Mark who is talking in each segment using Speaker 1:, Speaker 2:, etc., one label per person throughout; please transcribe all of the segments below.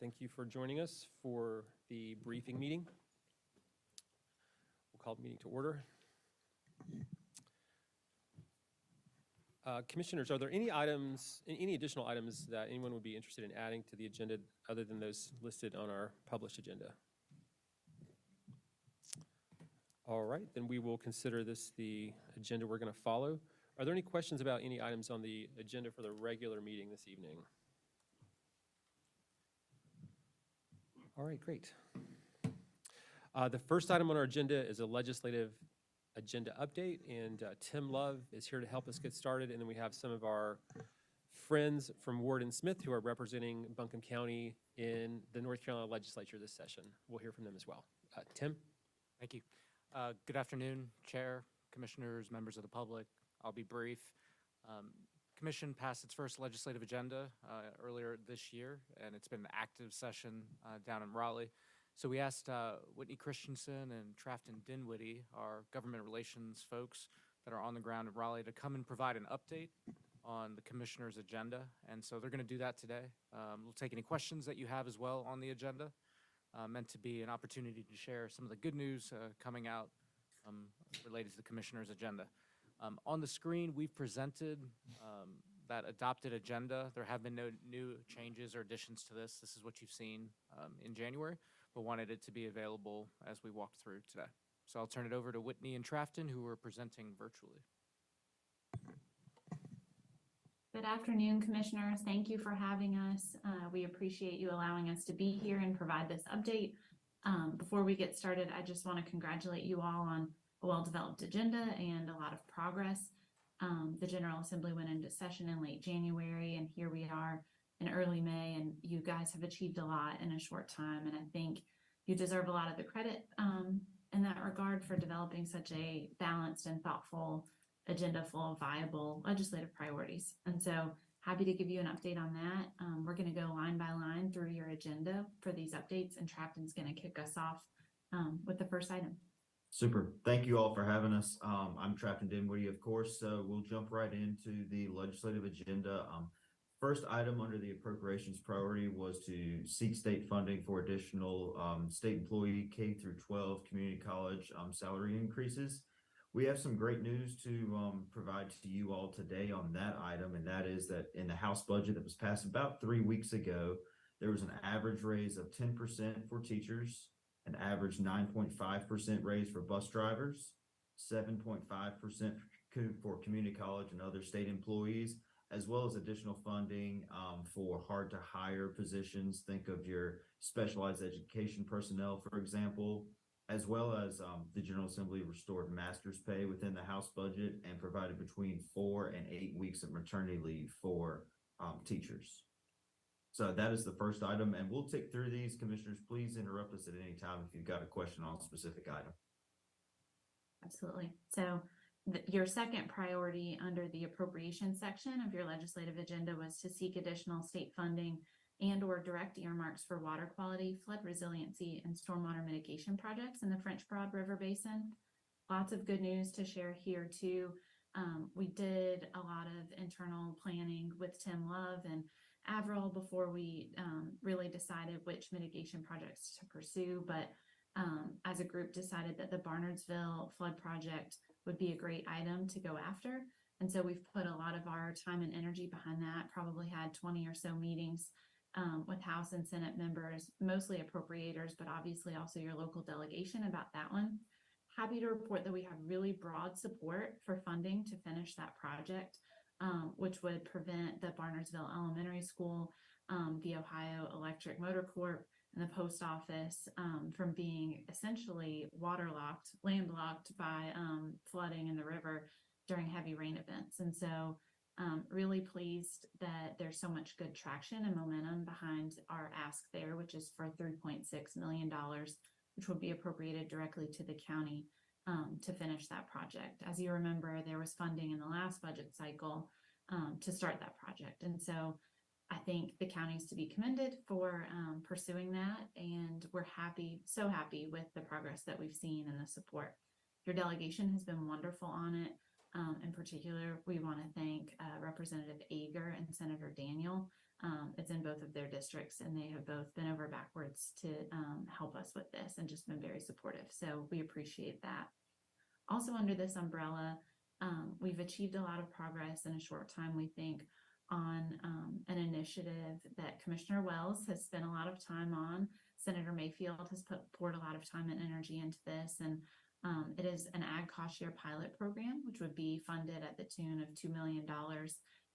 Speaker 1: Thank you for joining us for the briefing meeting. We'll call the meeting to order. Commissioners, are there any additional items that anyone would be interested in adding to the agenda other than those listed on our published agenda? All right, then we will consider this the agenda we're going to follow. Are there any questions about any items on the agenda for the regular meeting this evening? All right, great. The first item on our agenda is a legislative agenda update, and Tim Love is here to help us get started. And then we have some of our friends from Ward and Smith who are representing Buncombe County in the North Carolina legislature this session. We'll hear from them as well. Tim?
Speaker 2: Thank you. Good afternoon, Chair, Commissioners, members of the public. I'll be brief. Commission passed its first legislative agenda earlier this year, and it's been an active session down in Raleigh. So we asked Whitney Christensen and Trafton Dinwiddie, our government relations folks that are on the ground in Raleigh, to come and provide an update on the commissioner's agenda. And so they're going to do that today. We'll take any questions that you have as well on the agenda. Meant to be an opportunity to share some of the good news coming out related to the commissioner's agenda. On the screen, we've presented that adopted agenda. There have been no new changes or additions to this. This is what you've seen in January, but wanted it to be available as we walk through today. So I'll turn it over to Whitney and Trafton, who are presenting virtually.
Speaker 3: Good afternoon, Commissioners. Thank you for having us. We appreciate you allowing us to be here and provide this update. Before we get started, I just want to congratulate you all on a well-developed agenda and a lot of progress. The General Assembly went into session in late January, and here we are in early May, and you guys have achieved a lot in a short time, and I think you deserve a lot of the credit in that regard for developing such a balanced and thoughtful agenda full of viable legislative priorities. And so happy to give you an update on that. We're going to go line by line through your agenda for these updates, and Trafton's going to kick us off with the first item.
Speaker 4: Super. Thank you all for having us. I'm Trafton Dinwiddie, of course. So we'll jump right into the legislative agenda. First item under the appropriations priority was to seek state funding for additional state employee K through 12 community college salary increases. We have some great news to provide to you all today on that item, and that is that in the House budget that was passed about 3 weeks ago, there was an average raise of 10% for teachers, an average 9.5% raise for bus drivers, 7.5% for community college and other state employees, as well as additional funding for hard to hire positions. Think of your specialized education personnel, for example, as well as the General Assembly restored master's pay within the House budget and provided between 4 and 8 weeks of maternity leave for teachers. So that is the first item, and we'll tick through these. Commissioners, please interrupt us at any time if you've got a question on a specific item.
Speaker 3: Absolutely. So your second priority under the appropriations section of your legislative agenda was to seek additional state funding and or direct earmarks for water quality, flood resiliency, and stormwater mitigation projects in the French Broad River Basin. Lots of good news to share here too. We did a lot of internal planning with Tim Love and Avril before we really decided which mitigation projects to pursue, but as a group decided that the Barnardsville flood project would be a great item to go after. And so we've put a lot of our time and energy behind that, probably had 20 or so meetings with House and Senate members, mostly appropriators, but obviously also your local delegation about that one. Happy to report that we have really broad support for funding to finish that project, which would prevent the Barnardsville Elementary School, the Ohio Electric Motor Corp, and the post office from being essentially waterlocked, landlocked by flooding in the river during heavy rain events. And so really pleased that there's so much good traction and momentum behind our ask there, which is for $3.6 million, which will be appropriated directly to the county to finish that project. As you remember, there was funding in the last budget cycle to start that project. And so I think the county is to be commended for pursuing that. And we're happy, so happy with the progress that we've seen and the support. Your delegation has been wonderful on it. In particular, we want to thank Representative Ager and Senator Daniel It's in both of their districts, and they have both been over backwards to help us with this and just been very supportive. So we appreciate that. Also under this umbrella, we've achieved a lot of progress in a short time, we think, on an initiative that Commissioner Wells has spent a lot of time on. Senator Mayfield has poured a lot of time and energy into this, and it is an ag cost share pilot program, which would be funded at the tune of $2 million.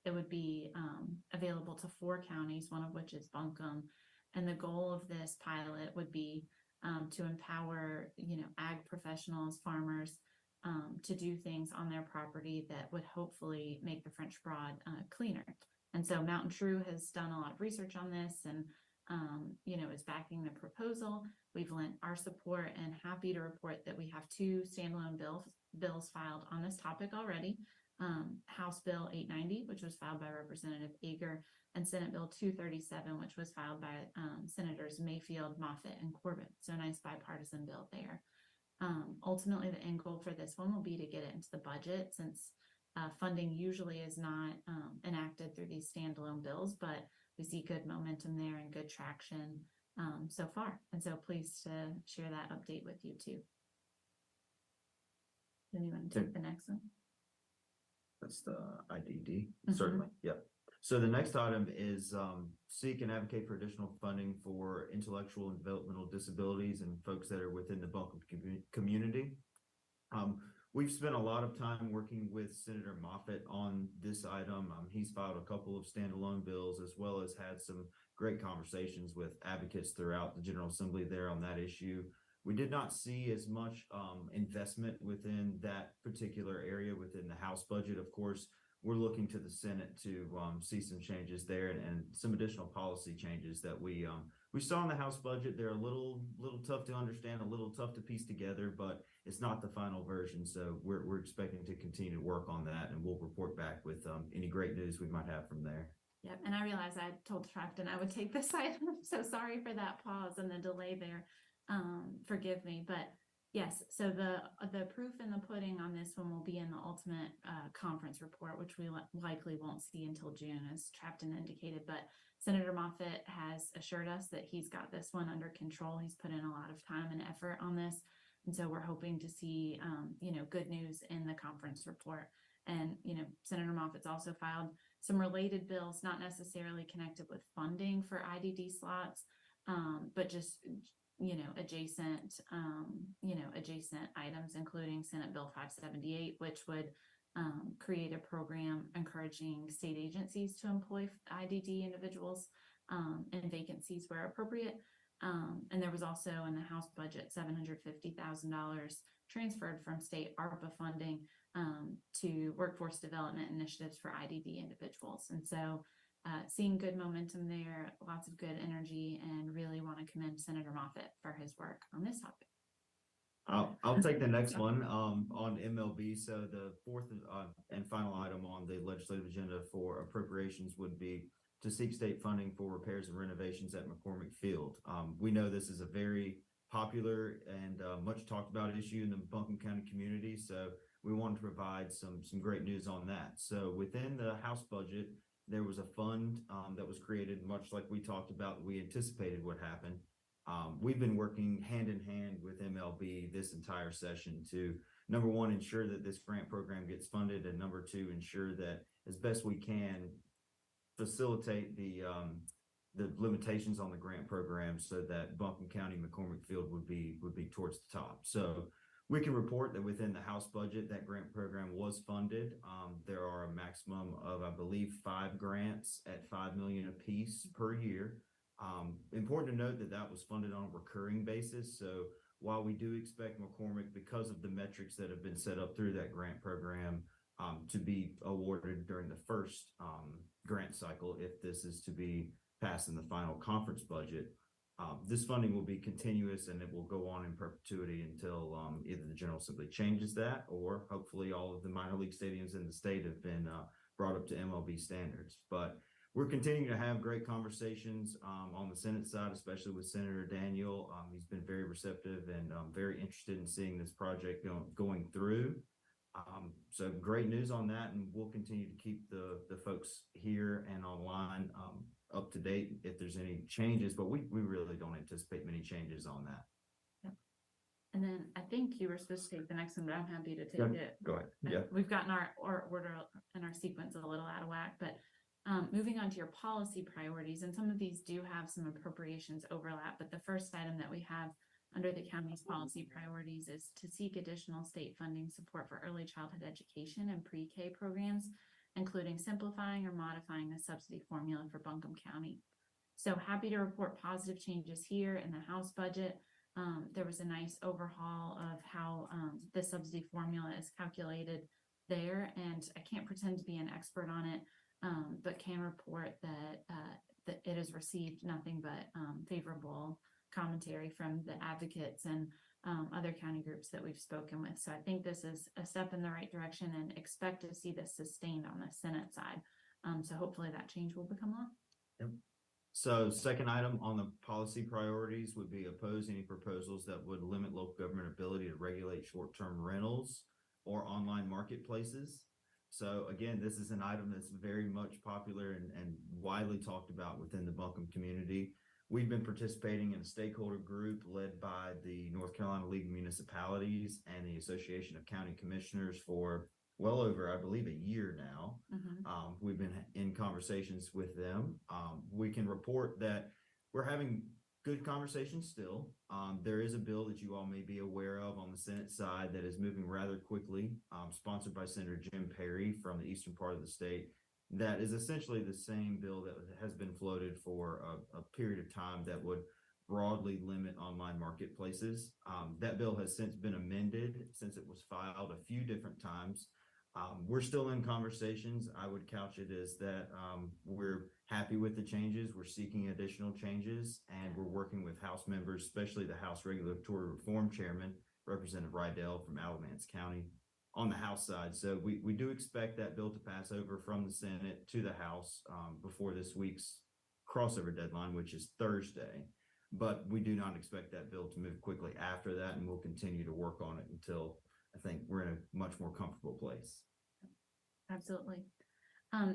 Speaker 3: It would be available to 4 counties, one of which is Buncombe. And the goal of this pilot would be to empower, ag professionals, farmers, to do things on their property that would hopefully make the French Broad cleaner. And so Mountain True has done a lot of research on this and, is backing the proposal. We've lent our support and happy to report that we have 2 standalone bills filed on this topic already. House Bill 890, which was filed by Representative Ager, and Senate Bill 237, which was filed by Senators Mayfield, Moffitt, and Corbett. So a nice bipartisan bill there. Ultimately, the end goal for this one will be to get it into the budget, since funding usually is not enacted through these standalone bills, but we see good momentum there and good traction so far. And so pleased to share that update with you too. Anyone take the next one?
Speaker 4: That's the IDD,
Speaker 3: Mhm.
Speaker 4: certainly, yep. So the next item is seek and advocate for additional funding for intellectual and developmental disabilities and folks that are within the Buncombe community. We've spent a lot of time working with Senator Moffitt on this item. He's filed a couple of standalone bills, as well as had some great conversations with advocates throughout the General Assembly there on that issue. We did not see as much investment within that particular area within the House budget. Of course, we're looking to the Senate to see some changes there and some additional policy changes that we saw in the House budget. They're a little tough to understand, a little tough to piece together, but it's not the final version. So we're expecting to continue to work on that, and we'll report back with any great news we might have from there.
Speaker 3: Yep, and I realized I told Tracton I would take this item, so sorry for that pause and the delay there. Forgive me, but yes, so the proof in the pudding on this one will be in the ultimate conference report, which we likely won't see until June, as Tracton indicated. But Senator Moffitt has assured us that he's got this one under control. He's put in a lot of time and effort on this, and so we're hoping to see good news in the conference report. And Senator Moffitt's also filed some related bills, not necessarily connected with funding for IDD slots, but just adjacent items, including Senate Bill 578, which would create a program encouraging state agencies to employ IDD individuals in vacancies where appropriate. And there was also in the House budget $750,000 transferred from state ARPA funding to workforce development initiatives for IDD individuals. And so seeing good momentum there, lots of good energy, and really want to commend Senator Moffitt for his work on this topic.
Speaker 4: I'll take the next one on MLB. So the fourth and final item on the legislative agenda for appropriations would be to seek state funding for repairs and renovations at McCormick Field. We know this is a very popular and much talked about issue in the Buncombe County community, so we wanted to provide some great news on that. So within the House budget, there was a fund that was created, much like we talked about, we anticipated would happen. We've been working hand in hand with MLB this entire session to, number one, ensure that this grant program gets funded, and number two, ensure that as best we can facilitate the limitations on the grant program so that Buncombe County McCormick Field would be towards the top. So we can report that within the House budget, that grant program was funded. There are a maximum of, I believe, 5 grants at $5 million apiece per year. Important to note that that was funded on a recurring basis. So while we do expect McCormick, because of the metrics that have been set up through that grant program, to be awarded during the first grant cycle, if this is to be passed in the final conference budget, this funding will be continuous and it will go on in perpetuity until either the General Assembly changes that, or hopefully all of the minor league stadiums in the state have been brought up to MLB standards. But we're continuing to have great conversations on the Senate side, especially with Senator Daniel. He's been very receptive and very interested in seeing this project going through. So great news on that, and we'll continue to keep the folks here and online up to date if there's any changes, but we really don't anticipate many changes on that.
Speaker 3: And then I think you were supposed to take the next one, but I'm happy to take
Speaker 4: Yeah,
Speaker 3: it.
Speaker 4: Go ahead. Yeah.
Speaker 3: We've gotten our order and our sequence a little out of whack, but moving on to your policy priorities, and some of these do have some appropriations overlap, but the first item that we have under the county's policy priorities is to seek additional state funding support for early childhood education and pre-K programs, including simplifying or modifying the subsidy formula for Buncombe County. So happy to report positive changes here in the House budget. There was a nice overhaul of how the subsidy formula is calculated there, and I can't pretend to be an expert on it, but can report that it has received nothing but favorable commentary from the advocates and other county groups that we've spoken with. So I think this is a step in the right direction and expect to see this sustained on the Senate side. So hopefully that change will become law.
Speaker 4: So second item on the policy priorities would be oppose any proposals that would limit local government ability to regulate short-term rentals or online marketplaces. So again, this is an item that's very much popular and widely talked about within the Buncombe community. We've been participating in a stakeholder group led by the North Carolina League of Municipalities and the Association of County Commissioners for well over, I believe, a year now. We've been in conversations with them. We can report that we're having good conversations still. There is a bill that you all may be aware of on the Senate side that is moving rather quickly, sponsored by Senator Jim Perry from the eastern part of the state. That is essentially the same bill that has been floated for a period of time that would broadly limit online marketplaces. That bill has since been amended since it was filed a few different times. We're still in conversations. I would couch it as that we're happy with the changes. We're seeking additional changes, and we're working with House members, especially the House Regulatory Reform Chairman, Representative Rydell from Alamance County, on the House side. So we do expect that bill to pass over from the Senate to the House before this week's crossover deadline, which is Thursday. But we do not expect that bill to move quickly after that, and we'll continue to work on it until I think we're in a much more comfortable place.
Speaker 3: Absolutely.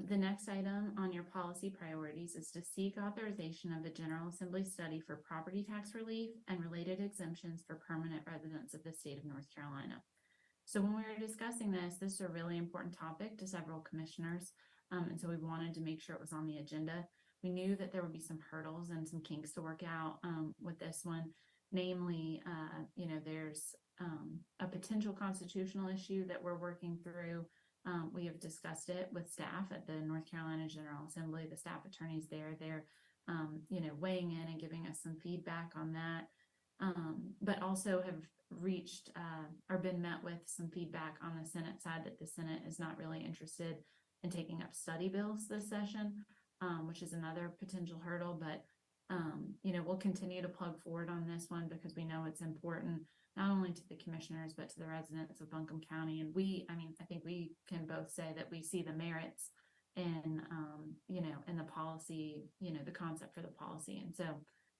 Speaker 3: The next item on your policy priorities is to seek authorization of a General Assembly study for property tax relief and related exemptions for permanent residents of the state of North Carolina. So when we were discussing this is a really important topic to several commissioners. And so we wanted to make sure it was on the agenda. We knew that there would be some hurdles and some kinks to work out with this one. Namely, there's a potential constitutional issue that we're working through. We have discussed it with staff at the North Carolina General Assembly, the staff attorneys there. They're, weighing in and giving us some feedback on that. But also have reached or been met with some feedback on the Senate side that the Senate is not really interested in taking up study bills this session, which is another potential hurdle. But we'll continue to plug forward on this one because we know it's important not only to the commissioners, but to the residents of Buncombe County. And I think we can both say that we see the merits in, in the policy, the concept for the policy. And so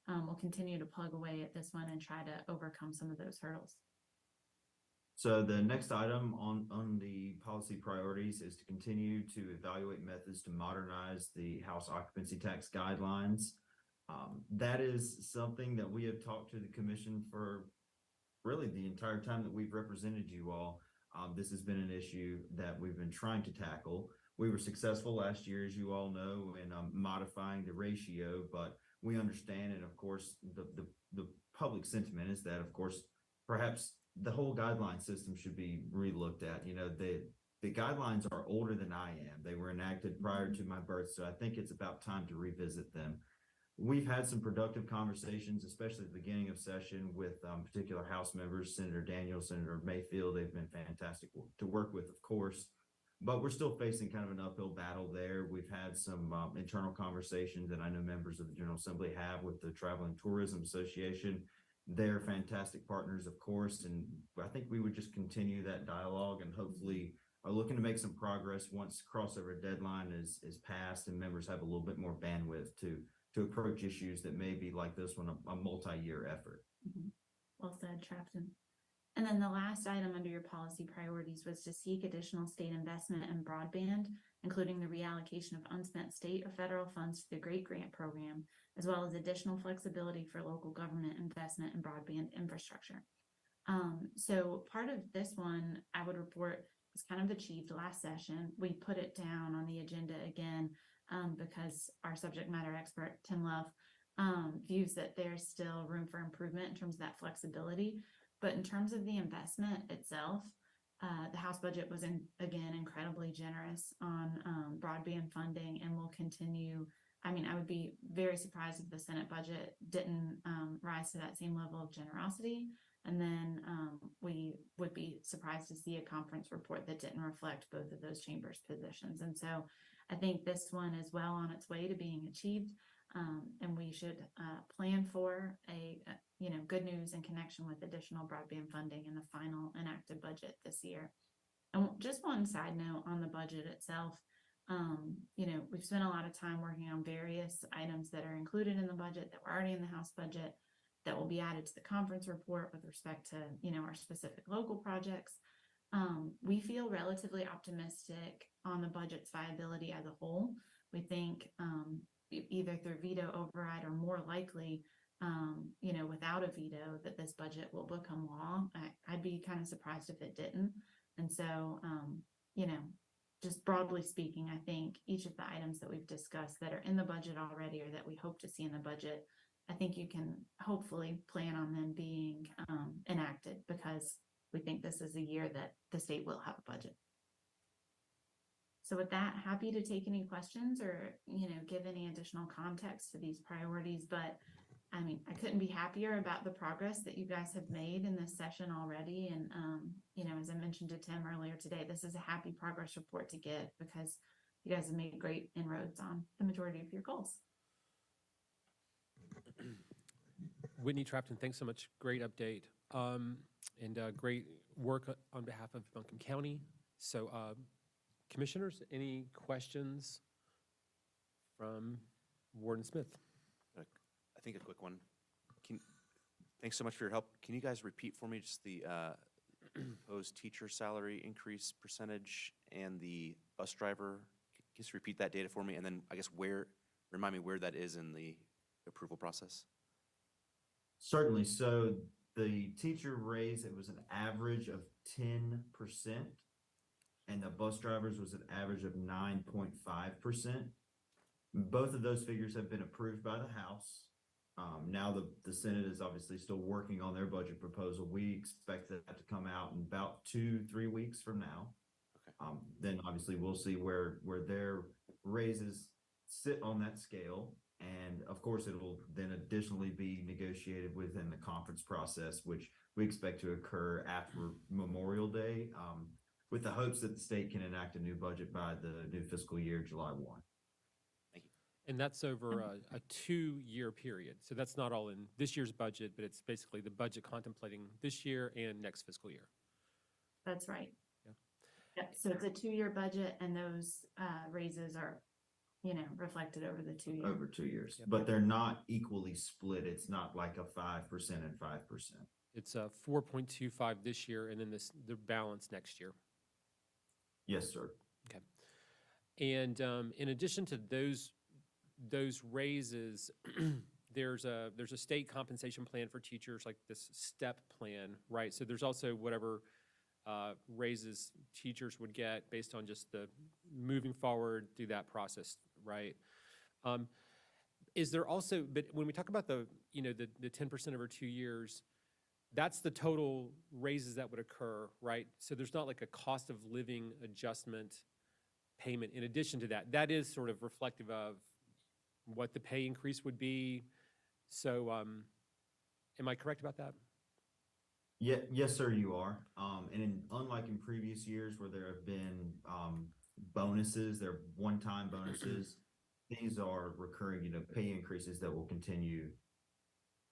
Speaker 3: we'll continue to plug away at this one and try to overcome some of those hurdles.
Speaker 4: So the next item on the policy priorities is to continue to evaluate methods to modernize the house occupancy tax guidelines. That is something that we have talked to the commission for really the entire time that we've represented you all. This has been an issue that we've been trying to tackle. We were successful last year, as you all know, in modifying the ratio, but we understand, and of course, the public sentiment is that, of course, perhaps the whole guideline system should be relooked at. The guidelines are older than I am. They were enacted prior to my birth, so I think it's about time to revisit them. We've had some productive conversations, especially at the beginning of session, with particular House members, Senator Daniel, Senator Mayfield. They've been fantastic to work with, of course, but we're still facing kind of an uphill battle there. We've had some internal conversations that I know members of the General Assembly have with the Traveling Tourism Association. They're fantastic partners, of course, and I think we would just continue that dialogue and hopefully are looking to make some progress once crossover deadline is passed and members have a little bit more bandwidth to approach issues that may be like this one, a multi-year effort.
Speaker 3: Well said, Trafton. And then the last item under your policy priorities was to seek additional state investment in broadband including the reallocation of unspent state or federal funds to the GREAT Grant Program, as well as additional flexibility for local government investment in broadband infrastructure. So part of this one, I would report, was kind of achieved last session. We put it down on the agenda again because our subject matter expert, Tim Love, views that there's still room for improvement in terms of that flexibility. But in terms of the investment itself, the House budget was again incredibly generous on broadband funding and will continue. I mean, I would be very surprised if the Senate budget didn't rise to that same level of generosity. And then we would be surprised to see a conference report that didn't reflect both of those chambers' positions. And so I think this one is well on its way to being achieved. And we should plan for a good news in connection with additional broadband funding in the final enacted budget this year. And just one side note on the budget itself, we've spent a lot of time working on various items that are included in the budget that were already in the House budget that will be added to the conference report with respect to, our specific local projects. We feel relatively optimistic on the budget's viability as a whole. We think either through veto override or more likely, without a veto, that this budget will become law. I'd be kind of surprised if it didn't. And so, just broadly speaking, I think each of the items that we've discussed that are in the budget already or that we hope to see in the budget, I think you can hopefully plan on them being enacted because we think this is a year that the state will have a budget. So with that, happy to take any questions or, give any additional context to these priorities. But I mean, I couldn't be happier about the progress that you guys have made in this session already. And, as I mentioned to Tim earlier today, this is a happy progress report to get because you guys have made great inroads on the majority of your goals.
Speaker 1: Whitney Trapton, thanks so much. Great update and great work on behalf of Buncombe County. So, commissioners, any questions from Warden Smith?
Speaker 5: I think a quick one. Thanks so much for your help. Can you guys repeat for me just the proposed teacher salary increase percentage and the bus driver? Just repeat that data for me, and then I guess remind me where that is in the approval process.
Speaker 4: Certainly. So the teacher raise, it was an average of 10%, and the bus drivers was an average of 9.5%. Both of those figures have been approved by the House. Now the Senate is obviously still working on their budget proposal. We expect that to come out in about 2-3 weeks from now.
Speaker 5: Okay.
Speaker 4: Then obviously we'll see where their raises sit on that scale. And of course, it will then additionally be negotiated within the conference process, which we expect to occur after Memorial Day, with the hopes that the state can enact a new budget by the new fiscal year, July 1.
Speaker 1: And that's over a 2-year period. So that's not all in this year's budget, but it's basically the budget contemplating this year and next fiscal year.
Speaker 3: That's right.
Speaker 1: Yeah.
Speaker 3: Yep. So it's a 2-year budget and those raises are, reflected over the 2 years.
Speaker 4: Over 2 years,
Speaker 1: Yep.
Speaker 4: but they're not equally split. It's not like a 5% and 5%.
Speaker 1: It's 4.25 this year, and then the balance next year.
Speaker 4: Yes, sir.
Speaker 1: Okay. And in addition to those raises, there's a state compensation plan for teachers, like this STEP plan, right? So there's also whatever raises teachers would get based on just the moving forward through that process, right? Is there also, but when we talk about the 10% over 2 years, that's the total raises that would occur, right? So there's not like a cost of living adjustment payment in addition to that. That is sort of reflective of what the pay increase would be. So am I correct about that?
Speaker 4: Yeah, yes, sir, you are. And unlike in previous years where there have been bonuses, they're one-time bonuses, these are recurring, pay increases that will continue,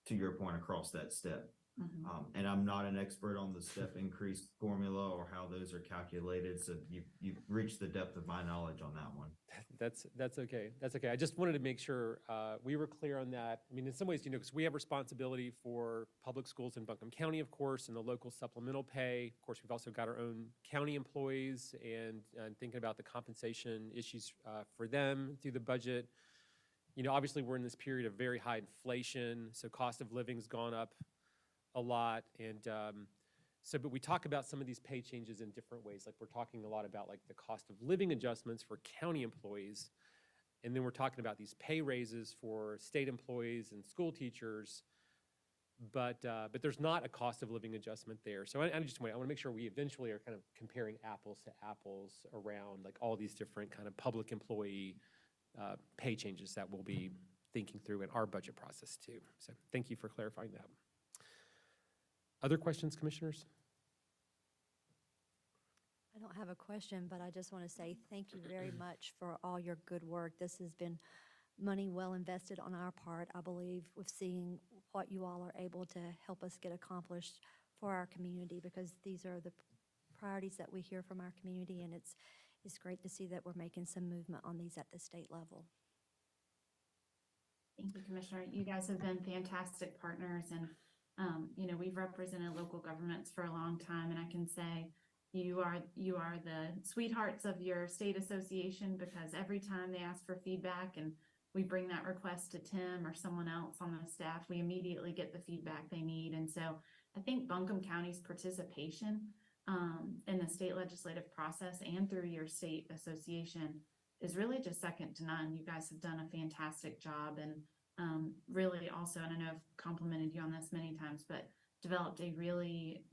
Speaker 4: to your point, across that step
Speaker 3: Mhm.
Speaker 4: And I'm not an expert on the step increase formula or how those are calculated, so you've reached the depth of my knowledge on that one.
Speaker 1: That's okay. That's okay. I just wanted to make sure we were clear on that. I mean, in some ways, because we have responsibility for public schools in Buncombe County, of course, and the local supplemental pay. Of course, we've also got our own county employees and thinking about the compensation issues for them through the budget. Obviously, we're in this period of very high inflation, so cost of living's gone up a lot. And but we talk about some of these pay changes in different ways. Like we're talking a lot about like the cost of living adjustments for county employees. And then we're talking about these pay raises for state employees and school teachers. But there's not a cost of living adjustment there. So I want to make sure we eventually are kind of comparing apples to apples around like all these different kind of public employee pay changes that we'll be thinking through in our budget process too. So thank you for clarifying that. Other questions, commissioners?
Speaker 6: I don't have a question, but I just want to say thank you very much for all your good work. This has been money well invested on our part, I believe, with seeing what you all are able to help us get accomplished for our community, because these are the priorities that we hear from our community, and it's great to see that we're making some movement on these at the state level.
Speaker 3: Thank you, Commissioner. You guys have been fantastic partners, and we've represented local governments for a long time, and I can say you are the sweethearts of your state association, because every time they ask for feedback and we bring that request to Tim or someone else on the staff, we immediately get the feedback they need. And so I think Buncombe County's participation in the state legislative process and through your state association is really just second to none. You guys have done a fantastic job, and really also, and I know I've complimented you on this many times, but developed a really,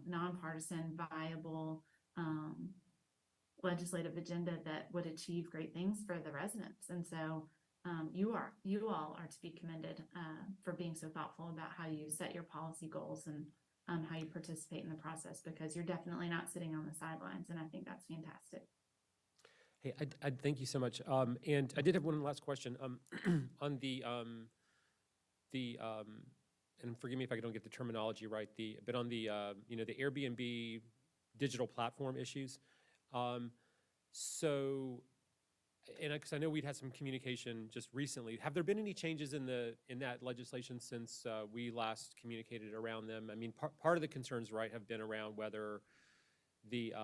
Speaker 3: nonpartisan, viable legislative agenda that would achieve great things for the residents. And so you all are to be commended for being so thoughtful about how you set your policy goals and how you participate in the process, because you're definitely not sitting on the sidelines, and I think that's fantastic.
Speaker 1: Hey, I thank you so much. And I did have one last question on and forgive me if I don't get the terminology right. But on the the Airbnb digital platform issues. Because I know we'd had some communication just recently. Have there been any changes in that legislation since we last communicated around them? I mean, part of the concerns, right, have been around whether the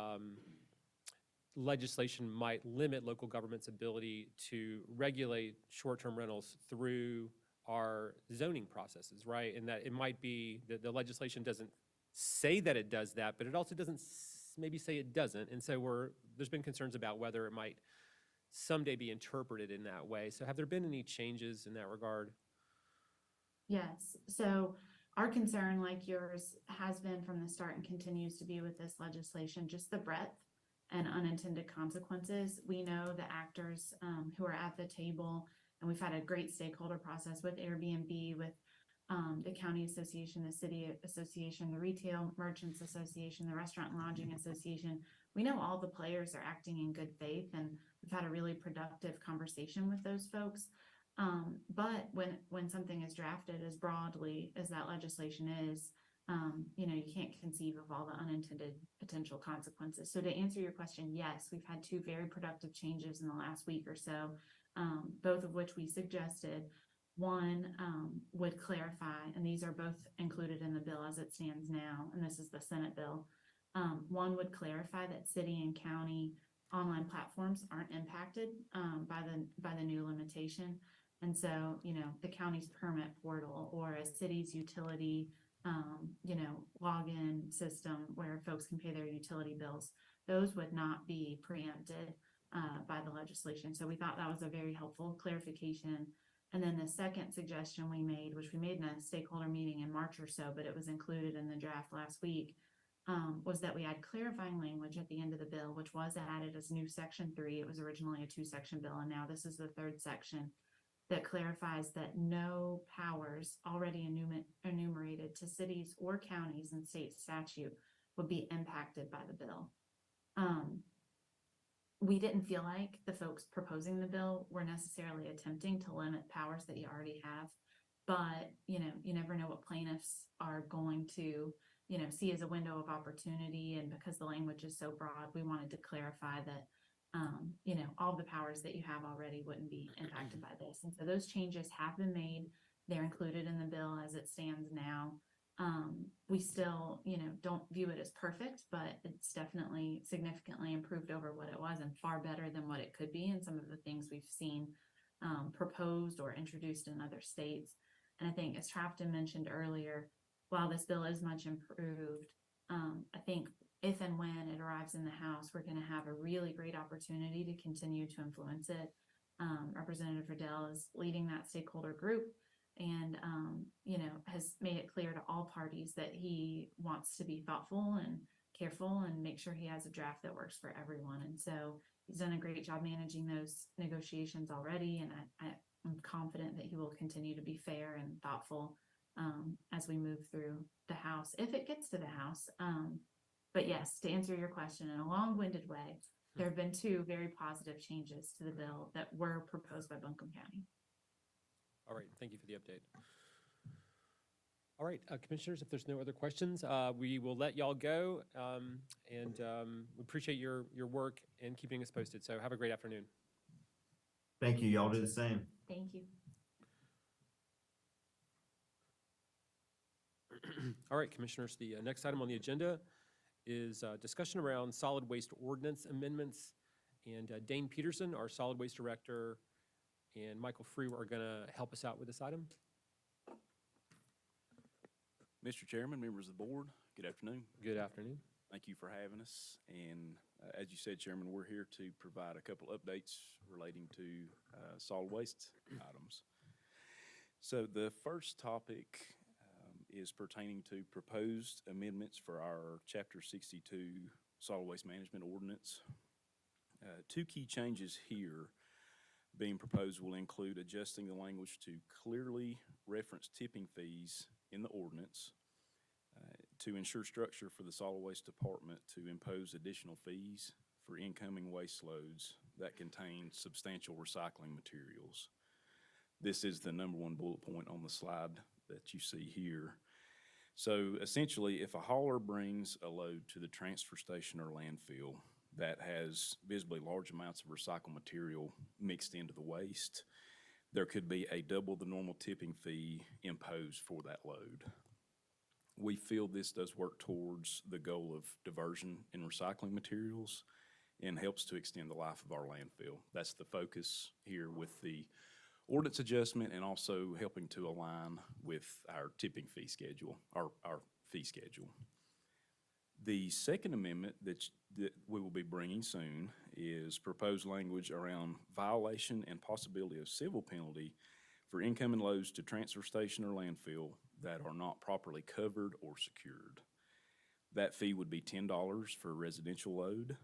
Speaker 1: legislation might limit local government's ability to regulate short-term rentals through our zoning processes, right? And that it might be that the legislation doesn't say that it does that, but it also doesn't maybe say it doesn't. And so there's been concerns about whether it might someday be interpreted in that way. So have there been any changes in that regard?
Speaker 3: Yes. So our concern, like yours, has been from the start and continues to be with this legislation, just the breadth and unintended consequences. We know the actors who are at the table, and we've had a great stakeholder process with Airbnb, with the county association, the city association, the retail merchants association, the restaurant and lodging association. We know all the players are acting in good faith, and we've had a really productive conversation with those folks. But when something is drafted as broadly as that legislation is, you can't conceive of all the unintended potential consequences. So to answer your question, yes, we've had two very productive changes in the last week or so, both of which we suggested. One would clarify, and these are both included in the bill as it stands now, and this is the Senate bill. One would clarify that city and county online platforms aren't impacted by the new limitation. And so, the county's permit portal or a city's utility, login system where folks can pay their utility bills, those would not be preempted by the legislation. So we thought that was a very helpful clarification. And then the second suggestion we made, which we made in a stakeholder meeting in March or so, but it was included in the draft last week, was that we add clarifying language at the end of the bill, which was added as new section 3. It was originally a 2-section bill, and now this is the 3rd section that clarifies that no powers already enumerated to cities or counties in state statute would be impacted by the bill. We didn't feel like the folks proposing the bill were necessarily attempting to limit powers that you already have, But, you never know what plaintiffs are going to, see as a window of opportunity. And because the language is so broad, we wanted to clarify that, all the powers that you have already wouldn't be impacted by this. And so those changes have been made. They're included in the bill as it stands now. We still, don't view it as perfect, but it's definitely significantly improved over what it was and far better than what it could be in some of the things we've seen proposed or introduced in other states. And I think, as Trafton mentioned earlier, while this bill is much improved, I think if and when it arrives in the House, we're going to have a really great opportunity to continue to influence it. Representative Riddell is leading that stakeholder group and, has made it clear to all parties that he wants to be thoughtful and careful and make sure he has a draft that works for everyone. And so he's done a great job managing those negotiations already. And I'm confident that he will continue to be fair and thoughtful as we move through the House, if it gets to the House. But yes, to answer your question in a long-winded way, there have been two very positive changes to the bill that were proposed by Buncombe County.
Speaker 1: All right, thank you for the update. All right, commissioners, if there's no other questions, we will let y'all go. And we appreciate your work and keeping us posted. So have a great afternoon.
Speaker 4: Thank you. Y'all do the same.
Speaker 3: Thank you.
Speaker 1: All right, commissioners, the next item on the agenda is discussion around solid waste ordinance amendments. And Dane Peterson, our solid waste director, and Michael Free are going to help us out with this item.
Speaker 7: Mr. Chairman, members of the board, good afternoon.
Speaker 1: Good afternoon.
Speaker 7: Thank you for having us. And as you said, Chairman, we're here to provide a couple updates relating to solid waste items. So the first topic is pertaining to proposed amendments for our Chapter 62 Solid Waste Management Ordinance. Two key changes here being proposed will include adjusting the language to clearly reference tipping fees in the ordinance to ensure structure for the solid waste department to impose additional fees for incoming waste loads that contain substantial recycling materials. This is the number one bullet point on the slide that you see here. So essentially, if a hauler brings a load to the transfer station or landfill that has visibly large amounts of recycled material mixed into the waste, there could be a double the normal tipping fee imposed for that load. We feel this does work towards the goal of diversion in recycling materials and helps to extend the life of our landfill. That's the focus here with the ordinance adjustment and also helping to align with our tipping fee schedule, our fee schedule. The second amendment that we will be bringing soon is proposed language around violation and possibility of civil penalty for incoming loads to transfer station or landfill that are not properly covered or secured. That fee would be $10 for a residential load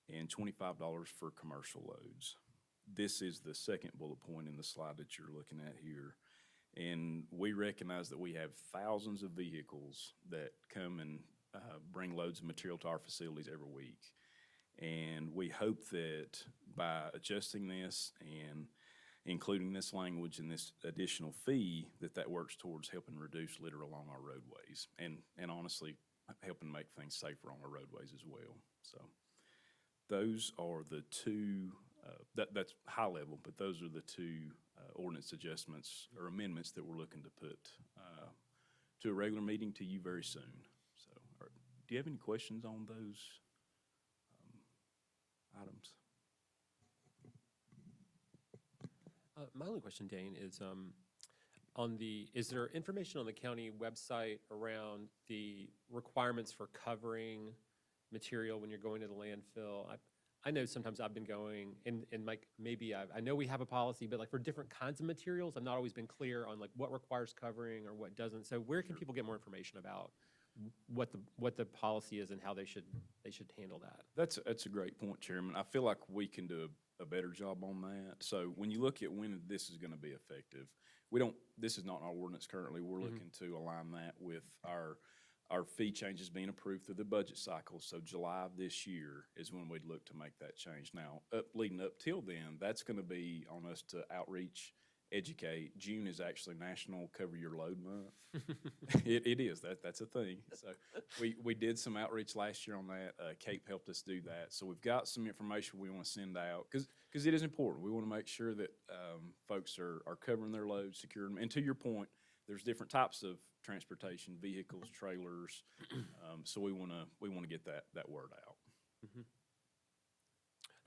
Speaker 7: and $25 for commercial loads. This is the second bullet point in the slide that you're looking at here. And we recognize that we have thousands of vehicles that come and bring loads of material to our facilities every week. And we hope that by adjusting this and including this language and this additional fee, that works towards helping reduce litter along our roadways and honestly helping make things safer on our roadways as well. So those are the two, that's high level, but those are the two ordinance adjustments or amendments that we're looking to put to a regular meeting to you very soon. So do you have any questions on those items?
Speaker 1: My only question, Dane, is is there information on the county website around the requirements for covering material when you're going to the landfill? I know sometimes I've been going and like maybe I know we have a policy, but like for different kinds of materials, I've not always been clear on like what requires covering or what doesn't. So where can people get more information about what the policy is and how they should handle that?
Speaker 7: That's a great point, Chairman. I feel like we can do a better job on that. So when you look at when this is going to be effective, this is not our ordinance currently. We're looking to align that with our fee changes being approved through the budget cycle. So July of this year is when we'd look to make that change. Now, leading up till then, that's going to be on us to outreach educate. June is actually National Cover Your Load Month. It is, that's a thing. So we did some outreach last year on that. Cape helped us do that. So we've got some information we want to send out, because it is important. We want to make sure that folks are covering their loads, securing them. And to your point, there's different types of transportation, vehicles, trailers. So we want to get that word out.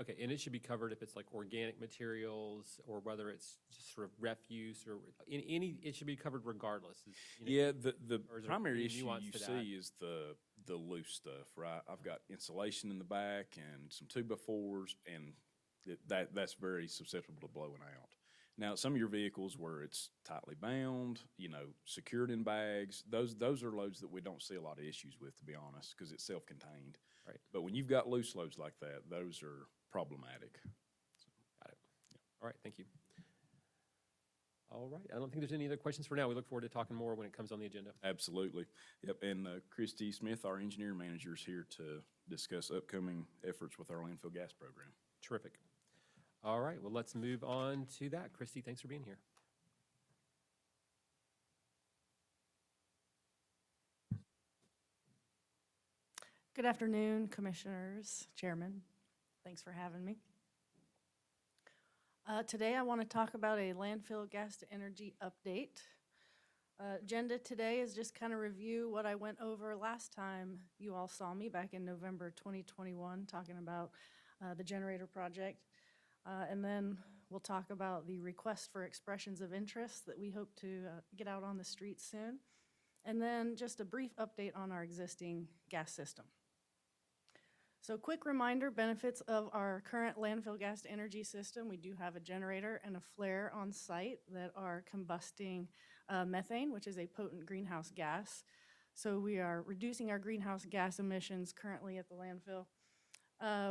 Speaker 1: Okay, and it should be covered if it's like organic materials or whether it's just sort of refuse or in any, it should be covered regardless.
Speaker 7: Yeah, the
Speaker 1: or is there
Speaker 7: primary
Speaker 1: any
Speaker 7: issue
Speaker 1: nuance
Speaker 7: you
Speaker 1: to that?
Speaker 7: see is the loose stuff, right? I've got insulation in the back and some 2x4s, and that's very susceptible to blowing out. Now, some of your vehicles where it's tightly bound, secured in bags, those are loads that we don't see a lot of issues with, to be honest, because it's self-contained.
Speaker 1: Right.
Speaker 7: But when you've got loose loads like that, those are problematic.
Speaker 1: Got it. All right, thank you. All right, I don't think there's any other questions for now. We look forward to talking more when it comes on the agenda.
Speaker 7: Absolutely. Yep, and Christy Smith, our engineering manager, is here to discuss upcoming efforts with our landfill gas program.
Speaker 1: Terrific. All right, well, let's move on to that. Christy, thanks for being here.
Speaker 8: Good afternoon, Commissioners, Chairman. Thanks for having me. Today, I want to talk about a landfill gas to energy update. Agenda today is just kind of review what I went over last time you all saw me back in November 2021, talking about the generator project. And then we'll talk about the request for expressions of interest that we hope to get out on the street soon. And then just a brief update on our existing gas system. So quick reminder, benefits of our current landfill gas to energy system. We do have a generator and a flare on site that are combusting methane, which is a potent greenhouse gas. So we are reducing our greenhouse gas emissions currently at the landfill.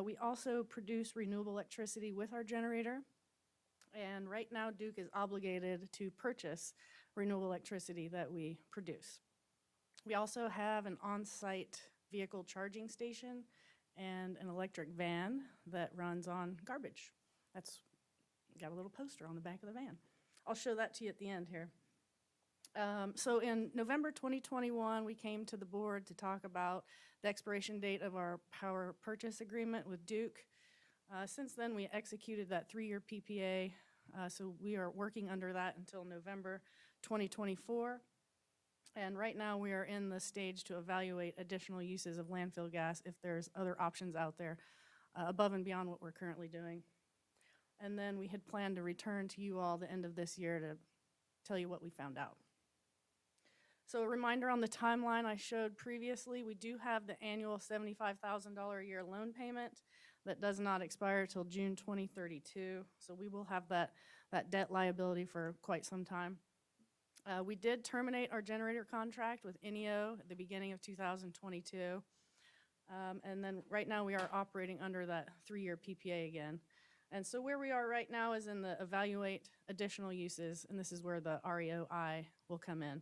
Speaker 8: We also produce renewable electricity with our generator. And right now, Duke is obligated to purchase renewable electricity that we produce. We also have an on-site vehicle charging station and an electric van that runs on garbage. That's got a little poster on the back of the van. I'll show that to you at the end here. So in November 2021, we came to the board to talk about the expiration date of our power purchase agreement with Duke. Since then, we executed that 3-year PPA, so we are working under that until November 2024. And right now, we are in the stage to evaluate additional uses of landfill gas if there's other options out there above and beyond what we're currently doing. And then we had planned to return to you all the end of this year to tell you what we found out. So a reminder on the timeline I showed previously, we do have the annual $75,000 a year loan payment that does not expire till June 2032. So we will have that debt liability for quite some time. We did terminate our generator contract with INEO at the beginning of 2022. And then right now we are operating under that 3-year PPA again. And so where we are right now is in the evaluate additional uses, and this is where the REOI will come in.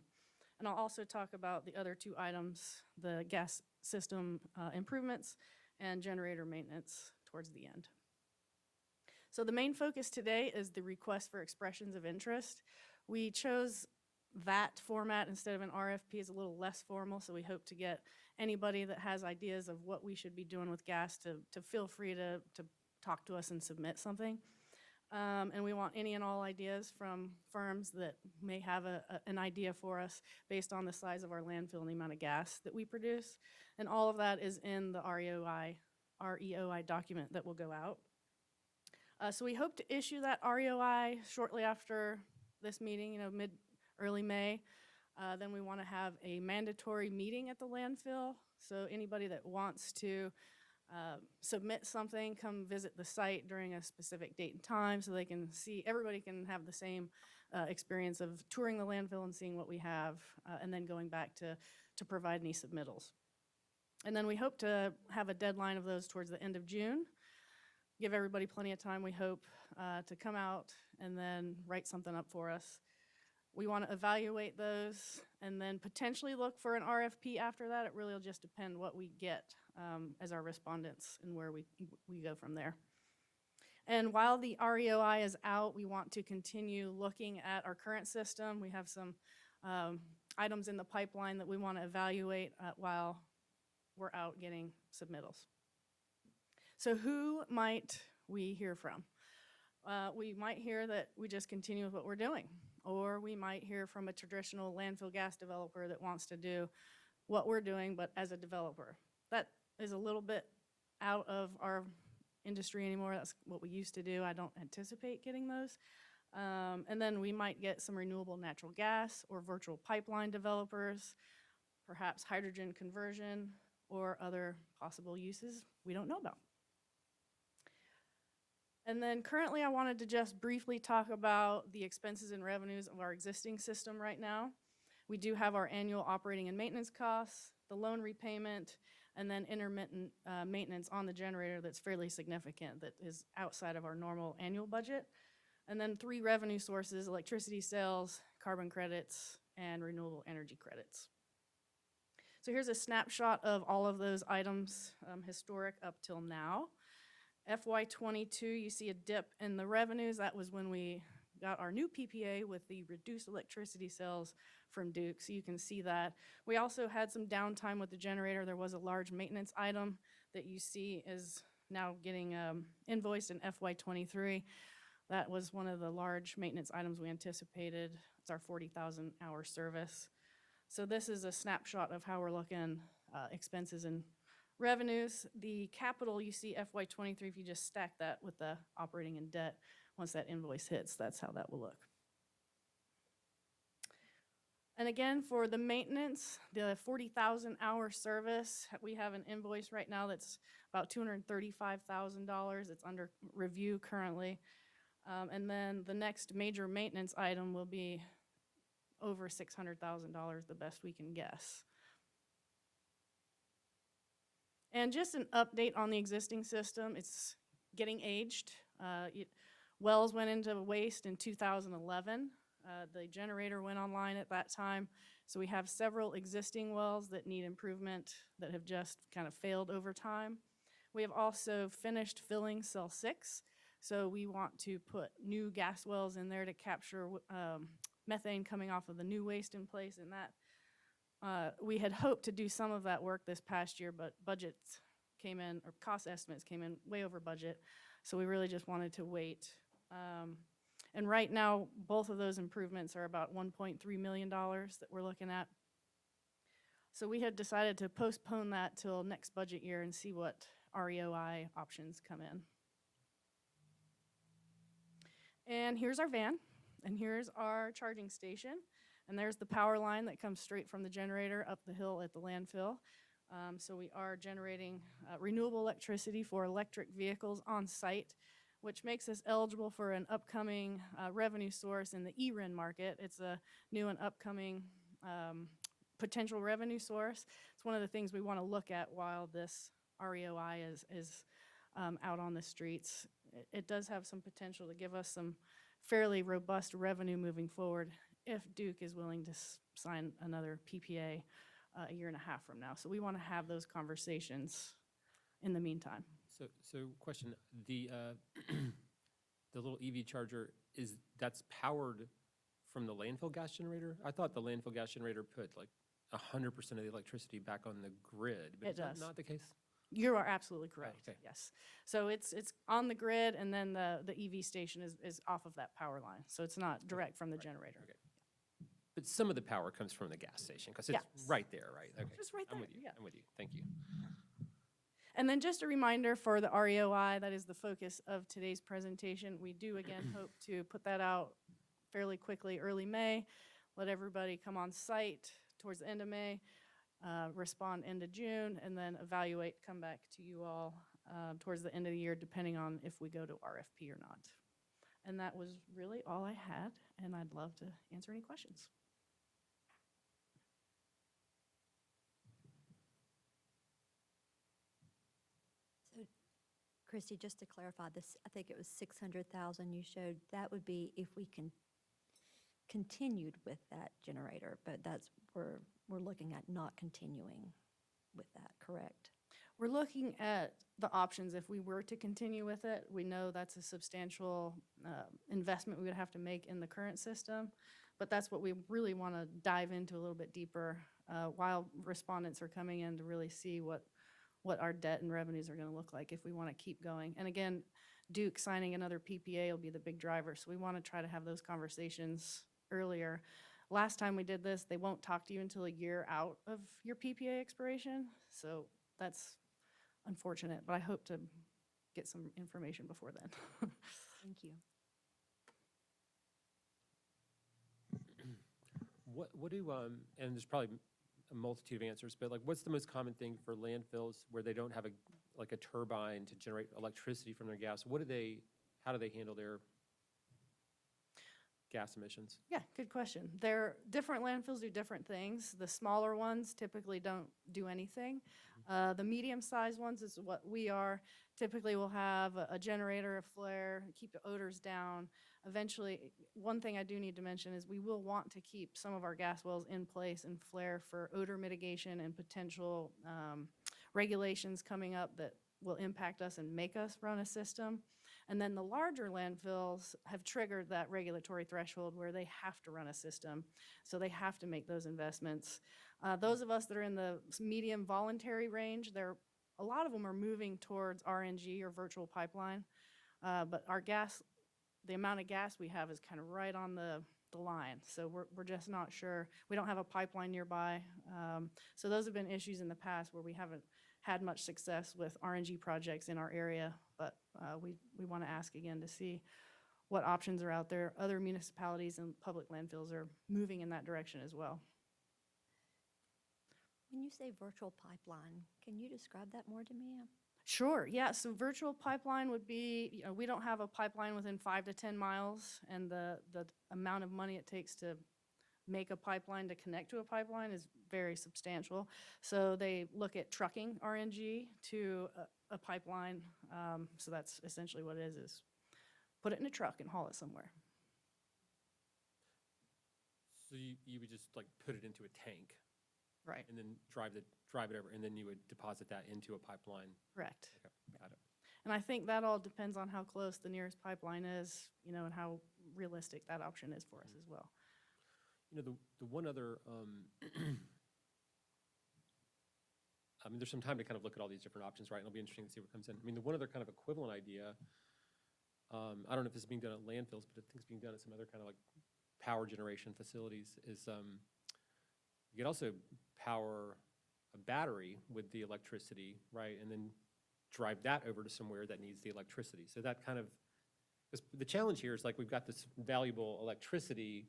Speaker 8: And I'll also talk about the other 2 items, the gas system improvements and generator maintenance towards the end. So the main focus today is the request for expressions of interest. We chose that format instead of an RFP. Is a little less formal, so we hope to get anybody that has ideas of what we should be doing with gas to feel free to talk to us and submit something. And we want any and all ideas from firms that may have an idea for us based on the size of our landfill and the amount of gas that we produce. And all of that is in the REOI document that will go out. So we hope to issue that REOI shortly after this meeting, early May. Then we want to have a mandatory meeting at the landfill. So anybody that wants to submit something, come visit the site during a specific date and time so they can see, everybody can have the same experience of touring the landfill and seeing what we have, and then going back to provide any submittals. And then we hope to have a deadline of those towards the end of June. Give everybody plenty of time, we hope, to come out and then write something up for us. We want to evaluate those and then potentially look for an RFP after that. It really will just depend what we get as our respondents and where we go from there. And while the REOI is out, we want to continue looking at our current system. We have some items in the pipeline that we want to evaluate while we're out getting submittals. So who might we hear from? We might hear that we just continue with what we're doing, or we might hear from a traditional landfill gas developer that wants to do what we're doing, but as a developer. That is a little bit out of our industry anymore. That's what we used to do. I don't anticipate getting those. And then we might get some renewable natural gas or virtual pipeline developers, perhaps hydrogen conversion, or other possible uses we don't know about. And then currently I wanted to just briefly talk about the expenses and revenues of our existing system right now. We do have our annual operating and maintenance costs, the loan repayment, and then intermittent maintenance on the generator that's fairly significant, that is outside of our normal annual budget. And then 3 revenue sources: electricity sales, carbon credits, and renewable energy credits. So here's a snapshot of all of those items, historic up till now. FY22, you see a dip in the revenues. That was when we got our new PPA with the reduced electricity sales from Duke, so you can see that. We also had some downtime with the generator. There was a large maintenance item that you see is now getting invoiced in FY23. That was one of the large maintenance items we anticipated. It's our 40,000 hour service. So this is a snapshot of how we're looking expenses and revenues. The capital, you see FY23, if you just stack that with the operating and debt, once that invoice hits, that's how that will look. And again, for the maintenance, the 40,000 hour service, we have an invoice right now that's about $235,000. It's under review currently. And then the next major maintenance item will be over $600,000, the best we can guess. And just an update on the existing system, it's getting aged. Wells went into waste in 2011. The generator went online at that time. So we have several existing wells that need improvement that have just kind of failed over time. We have also finished filling cell 6. So we want to put new gas wells in there to capture methane coming off of the new waste in place, and that we had hoped to do some of that work this past year, but budgets came in, or cost estimates came in way over budget. So we really just wanted to wait. And right now, both of those improvements are about $1.3 million that we're looking at. So we had decided to postpone that till next budget year and see what REOI options come in. And here's our van, and here's our charging station. And there's the power line that comes straight from the generator up the hill at the landfill. So we are generating renewable electricity for electric vehicles on site, which makes us eligible for an upcoming revenue source in the eRIN market. It's a new and upcoming potential revenue source. It's one of the things we want to look at while this REOI is out on the streets. It does have some potential to give us some fairly robust revenue moving forward if Duke is willing to sign another PPA a year and a half from now. So we want to have those conversations in the meantime.
Speaker 1: So question, the little EV charger, that's powered from the landfill gas generator? I thought the landfill gas generator put like 100% of the electricity back on the grid, but
Speaker 8: It
Speaker 1: is that
Speaker 8: does.
Speaker 1: not the case?
Speaker 8: You are absolutely correct,
Speaker 1: okay.
Speaker 8: yes. So it's on the grid, and then the EV station is off of that power line. So it's not direct from the generator.
Speaker 1: Okay. But some of the power comes from the gas station, because it's
Speaker 8: Yes.
Speaker 1: right there, right? Okay.
Speaker 8: Just right
Speaker 1: I'm
Speaker 8: there,
Speaker 1: with you,
Speaker 8: yeah.
Speaker 1: I'm with you, thank you.
Speaker 8: And then just a reminder for the REOI, that is the focus of today's presentation. We do again hope to put that out fairly quickly, early May, let everybody come on site towards the end of May, respond end of June, and then evaluate, come back to you all towards the end of the year, depending on if we go to RFP or not. And that was really all I had, and I'd love to answer any questions.
Speaker 6: So, Christy, just to clarify this, I think it was 600,000 you showed. That would be if we continued with that generator, but we're looking at not continuing with that, correct?
Speaker 8: We're looking at the options if we were to continue with it. We know that's a substantial investment we would have to make in the current system, but that's what we really want to dive into a little bit deeper while respondents are coming in to really see what our debt and revenues are going to look like if we want to keep going. And again, Duke signing another PPA will be the big driver, so we want to try to have those conversations earlier. Last time we did this, they won't talk to you until a year out of your PPA expiration, so that's unfortunate, but I hope to get some information before then.
Speaker 6: Thank you.
Speaker 1: What do, and there's probably a multitude of answers, but like, what's the most common thing for landfills where they don't have like a turbine to generate electricity from their gas? How do they handle their gas emissions?
Speaker 8: Yeah, good question. Different landfills do different things. The smaller ones typically don't do anything. The medium-sized ones is what we are. Typically, we'll have a generator, a flare, keep the odors down. Eventually, one thing I do need to mention is we will want to keep some of our gas wells in place and flare for odor mitigation and potential regulations coming up that will impact us and make us run a system. And then the larger landfills have triggered that regulatory threshold where they have to run a system. So they have to make those investments. Those of us that are in the medium voluntary range, a lot of them are moving towards RNG or virtual pipeline. But our gas, the amount of gas we have is kind of right on the line. So we're just not sure. We don't have a pipeline nearby. So those have been issues in the past where we haven't had much success with RNG projects in our area, but we want to ask again to see what options are out there. Other municipalities and public landfills are moving in that direction as well.
Speaker 6: When you say virtual pipeline, can you describe that more to me?
Speaker 8: Sure, yeah, so virtual pipeline would be, we don't have a pipeline within 5 to 10 miles, and the amount of money it takes to make a pipeline to connect to a pipeline is very substantial. So they look at trucking RNG to a pipeline. So that's essentially what it is put it in a truck and haul it somewhere.
Speaker 1: So you would just like put it into a tank
Speaker 8: Right,
Speaker 1: and then drive it over, and then you would deposit that into a pipeline.
Speaker 8: correct.
Speaker 1: Okay, got it.
Speaker 8: And I think that all depends on how close the nearest pipeline is, and how realistic that option is for us as well.
Speaker 1: The one other, I mean, there's some time to kind of look at all these different options, right? And it'll be interesting to see what comes in. I mean, the one other kind of equivalent idea, I don't know if this is being done at landfills, but I think it's being done at some other kind of like power generation facilities, is you could also power a battery with the electricity, right? And then drive that over to somewhere that needs the electricity. So that kind of, because the challenge here is like we've got this valuable electricity,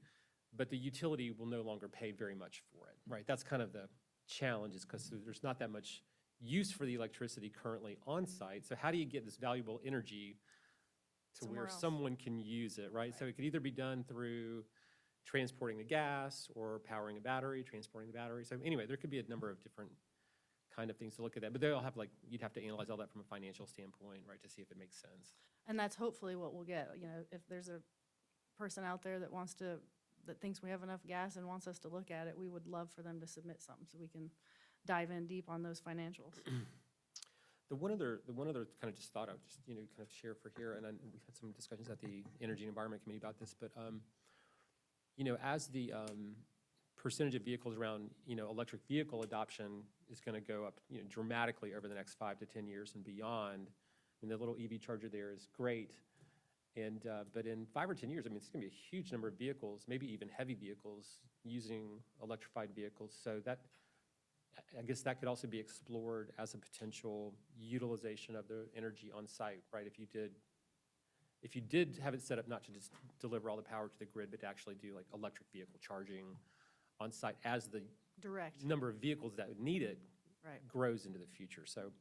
Speaker 1: but the utility will no longer pay very much for it, right? That's kind of the challenge, is because there's not that much use for the electricity currently on site. So how do you get this valuable energy to
Speaker 8: Somewhere
Speaker 1: where
Speaker 8: else.
Speaker 1: someone can use it, right? So it could either be done through transporting the gas or powering a battery, transporting the battery. So anyway, there could be a number of different kind of things to look at that, but they all have you'd have to analyze all that from a financial standpoint, right, to see if it makes sense.
Speaker 8: And that's hopefully what we'll get, if there's a person out there that that thinks we have enough gas and wants us to look at it, we would love for them to submit something so we can dive in deep on those financials.
Speaker 1: The one other kind of just thought I would just, kind of share for here, and we've had some discussions at the Energy and Environment Committee about this, but, as the percentage of vehicles around, electric vehicle adoption is going to go up, dramatically over the next 5 to 10 years and beyond, and the little EV charger there is great. And, but in 5 or 10 years, I mean, it's going to be a huge number of vehicles, maybe even heavy vehicles, using electrified vehicles. So that, I guess that could also be explored as a potential utilization of the energy on site, right? If you did have it set up not to just deliver all the power to the grid, but to actually do like electric vehicle charging on site as the
Speaker 8: Direct,
Speaker 1: number of vehicles that would need it
Speaker 8: right,
Speaker 1: grows into the future. So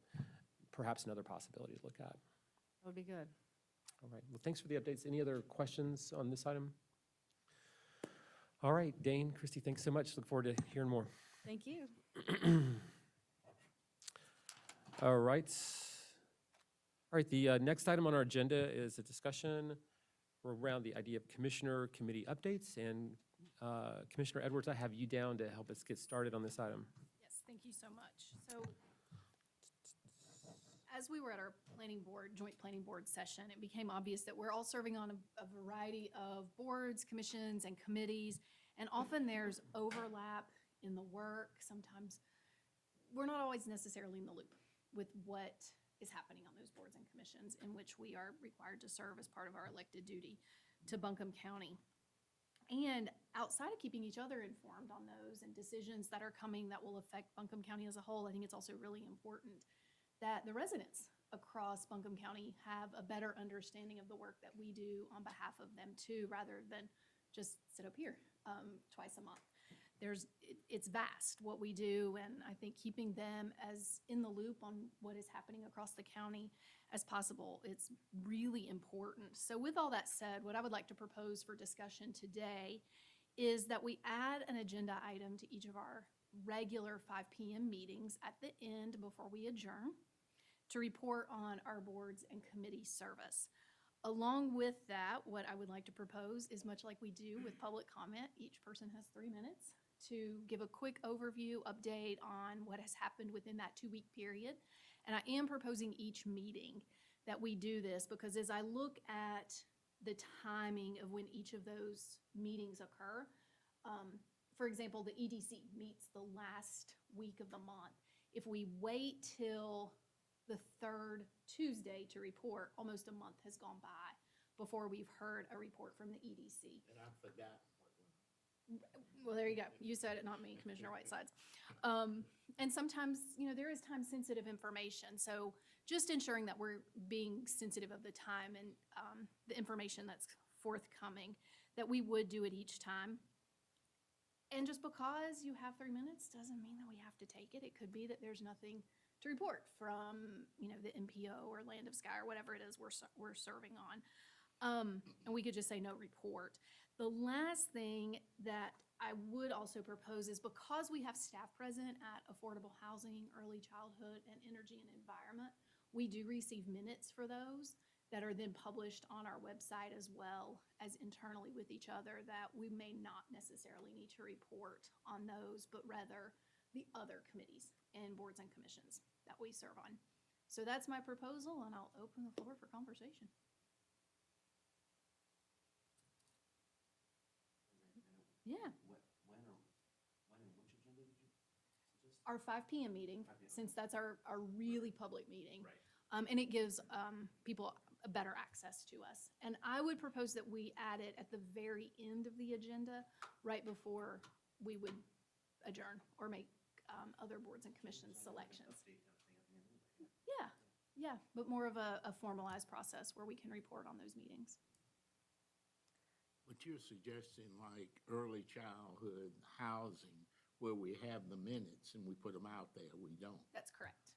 Speaker 1: perhaps another possibility to look at.
Speaker 8: that would be good.
Speaker 1: All right, well, thanks for the updates. Any other questions on this item? All right, Dane, Christy, thanks so much. Look forward to hearing more.
Speaker 8: Thank you.
Speaker 1: All right. All right, the next item on our agenda is a discussion around the idea of commissioner committee updates. And Commissioner Edwards, I have you down to help us get started on this item.
Speaker 9: Yes, thank you so much. So as we were at our joint planning board session, it became obvious that we're all serving on a variety of boards, commissions, and committees. And often there's overlap in the work. Sometimes we're not always necessarily in the loop with what is happening on those boards and commissions in which we are required to serve as part of our elected duty to Buncombe County. And outside of keeping each other informed on those and decisions that are coming that will affect Buncombe County as a whole, I think it's also really important that the residents across Buncombe County have a better understanding of the work that we do on behalf of them too, rather than just sit up here twice a month. It's vast what we do, and I think keeping them as in the loop on what is happening across the county as possible, it's really important. So with all that said, what I would like to propose for discussion today is that we add an agenda item to each of our regular 5 p.m. meetings at the end before we adjourn to report on our boards and committee service. Along with that, what I would like to propose is much like we do with public comment, each person has 3 minutes to give a quick overview, update on what has happened within that 2-week period. And I am proposing each meeting that we do this because as I look at the timing of when each of those meetings occur, for example, the EDC meets the last week of the month. If we wait till the 3rd Tuesday to report, almost a month has gone by before we've heard a report from the EDC.
Speaker 10: And I forgot.
Speaker 9: Well, there you go. You said it, not me, Commissioner Whitesides. And sometimes, there is time-sensitive information. So just ensuring that we're being sensitive of the time and the information that's forthcoming, that we would do it each time. And just because you have 3 minutes doesn't mean that we have to take it. It could be that there's nothing to report from, the MPO or Land of Sky or whatever it is we're serving on. And we could just say no report. The last thing that I would also propose is because we have staff present at affordable housing, early childhood, and energy and environment, we do receive minutes for those that are then published on our website as well as internally with each other, that we may not necessarily need to report on those, but rather the other committees and boards and commissions that we serve on. So that's my proposal, and I'll open the floor for conversation. Yeah.
Speaker 5: When and which agenda did you suggest?
Speaker 9: Our 5 p.m. meeting, since that's our really public meeting.
Speaker 5: Right.
Speaker 9: And it gives people a better access to us. And I would propose that we add it at the very end of the agenda, right before we would adjourn or make other boards and commissions selections. Yeah, but more of a formalized process where we can report on those meetings.
Speaker 10: But you're suggesting like early childhood housing where we have the minutes and we put them out there, we don't.
Speaker 9: That's correct.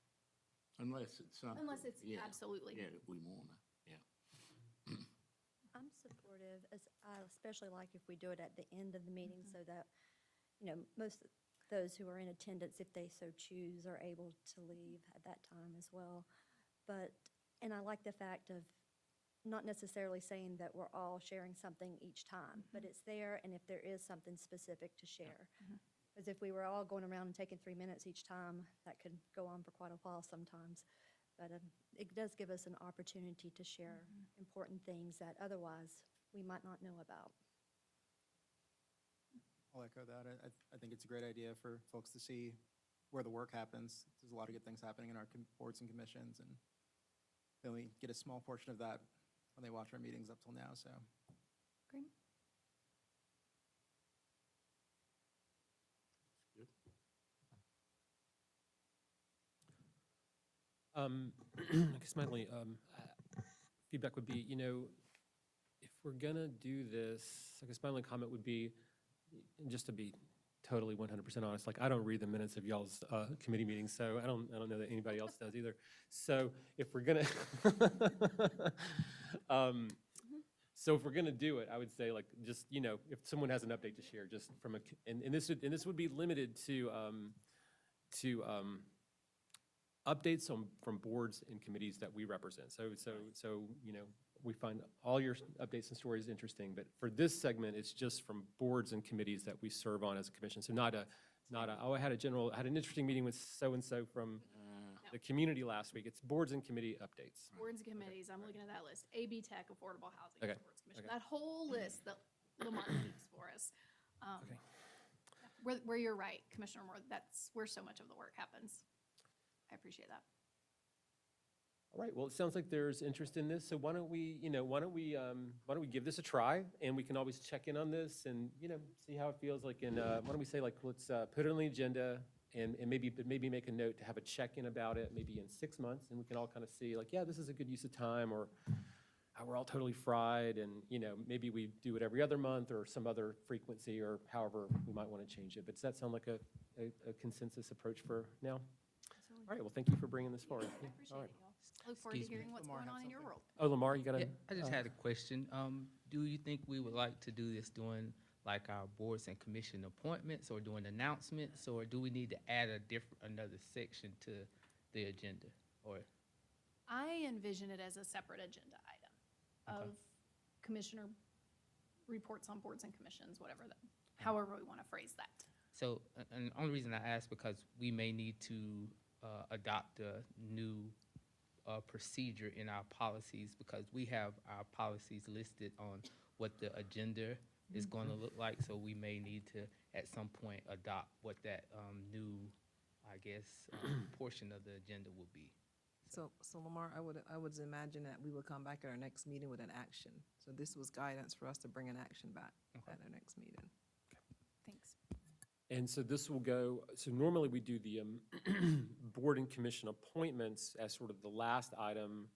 Speaker 10: Unless it's something.
Speaker 9: Unless it's
Speaker 10: yeah,
Speaker 9: absolutely.
Speaker 10: Yeah, that we wanna, yeah.
Speaker 6: I'm supportive, I especially like if we do it at the end of the meeting so that, most of those who are in attendance, if they so choose, are able to leave at that time as well. And I like the fact of not necessarily saying that we're all sharing something each time, but it's there, and if there is something specific to share. Because if we were all going around and taking 3 minutes each time, that could go on for quite a while sometimes. But it does give us an opportunity to share important things that otherwise we might not know about.
Speaker 11: I'll echo that. I think it's a great idea for folks to see where the work happens. There's a lot of good things happening in our boards and commissions, and they only get a small portion of that when they watch our meetings up till now, so.
Speaker 9: Great.
Speaker 10: Good.
Speaker 1: I guess my only feedback would be, if we're gonna do this, I guess my only comment would be, and just to be totally 100% honest, like I don't read the minutes of y'all's committee meetings, so I don't know that anybody else does either. So if we're gonna, so if we're gonna do it, I would say like just if someone has an update to share, just from and this would be limited to updates from boards and committees that we represent. So we find all your updates and stories interesting, but for this segment, it's just from boards and committees that we serve on as a commission. So not a, oh, I had an interesting meeting with so-and-so from the community last week. It's boards and committee updates.
Speaker 9: Boards and committees, I'm looking at that list. AB Tech, Affordable Housing,
Speaker 1: Okay,
Speaker 9: Boards Commission,
Speaker 1: okay.
Speaker 9: that whole list that Lamont keeps for us.
Speaker 1: Okay.
Speaker 9: Where you're right, Commissioner Moore, that's where so much of the work happens. I appreciate that.
Speaker 1: All right, well, it sounds like there's interest in this, so why don't we give this a try, and we can always check in on this and, see how it feels like why don't we say, like, let's put it on the agenda and maybe make a note to have a check-in about it, maybe in 6 months, and we can all kind of see, like, yeah, this is a good use of time, or we're all totally fried, and, maybe we do it every other month or some other frequency, or however we might want to change it. But does that sound like a consensus approach for now? All right, well, thank you for bringing this forward.
Speaker 9: I
Speaker 1: Yeah,
Speaker 9: appreciate
Speaker 1: all
Speaker 9: it,
Speaker 1: right.
Speaker 9: y'all. I look forward to
Speaker 12: Excuse me.
Speaker 9: hearing what's
Speaker 11: Lamar
Speaker 9: going
Speaker 11: had
Speaker 9: on in your
Speaker 11: something.
Speaker 9: world.
Speaker 1: Oh, Lamar, you got
Speaker 12: Yeah, I just had a question. Do you think we would like to do this during like our boards and commission appointments or doing announcements, or do we need to add another section to the agenda? Or,
Speaker 9: I envision it as a separate agenda item of commissioner reports on boards and commissions, whatever that, however we want to phrase that.
Speaker 12: so, and the only reason I ask because we may need to adopt a new procedure in our policies, because we have our policies listed on what the agenda is going to look like, so we may need to, at some point, adopt what that new, I guess, portion of the agenda will be.
Speaker 13: So Lamar, I would imagine that we will come back at our next meeting with an action. So this was guidance for us to bring an action back
Speaker 12: Okay.
Speaker 13: at our next meeting.
Speaker 9: Thanks.
Speaker 1: And so this will go, so normally we do the board and commission appointments as sort of the last item.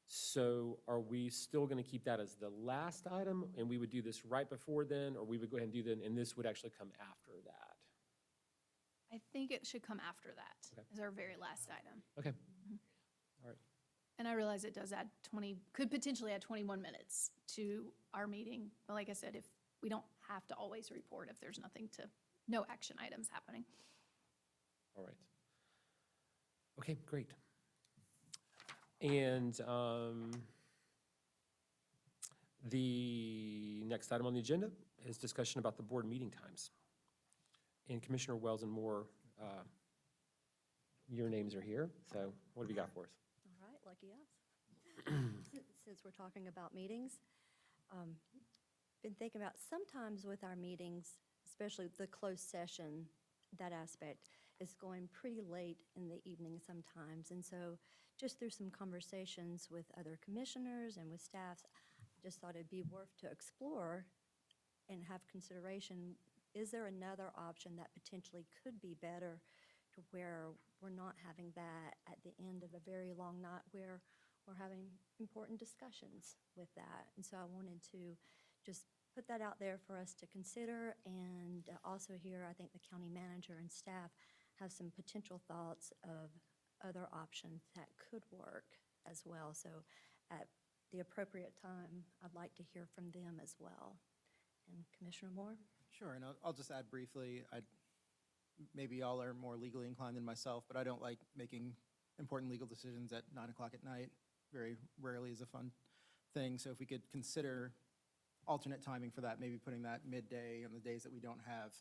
Speaker 1: So are we still going to keep that as the last item, and we would do this right before then, or we would go ahead and do that, and this would actually come after that?
Speaker 9: I think it should come after that
Speaker 1: Okay.
Speaker 9: as our very last item.
Speaker 1: Okay. All right.
Speaker 9: And I realize it does add 20, could potentially add 21 minutes to our meeting. But like I said, if we don't have to always report if there's no action items happening.
Speaker 1: All right. Okay, great. And the next item on the agenda is discussion about the board meeting times. And Commissioner Wells and Moore, your names are here, so what have you got for us?
Speaker 6: All right, lucky us. Since we're talking about meetings, been thinking about sometimes with our meetings, especially the closed session, that aspect is going pretty late in the evening sometimes. And so just through some conversations with other commissioners and with staffs, I just thought it'd be worth to explore and have consideration. Is there another option that potentially could be better to where we're not having that at the end of a very long night where we're having important discussions with that? And so I wanted to just put that out there for us to consider, and also here, I think the county manager and staff have some potential thoughts of other options that could work as well. So at the appropriate time, I'd like to hear from them as well. And Commissioner Moore?
Speaker 11: Sure, and I'll just add briefly, maybe y'all are more legally inclined than myself, but I don't like making important legal decisions at 9 o'clock at night. Very rarely is a fun thing. So if we could consider alternate timing for that, maybe putting that midday on the days that we don't have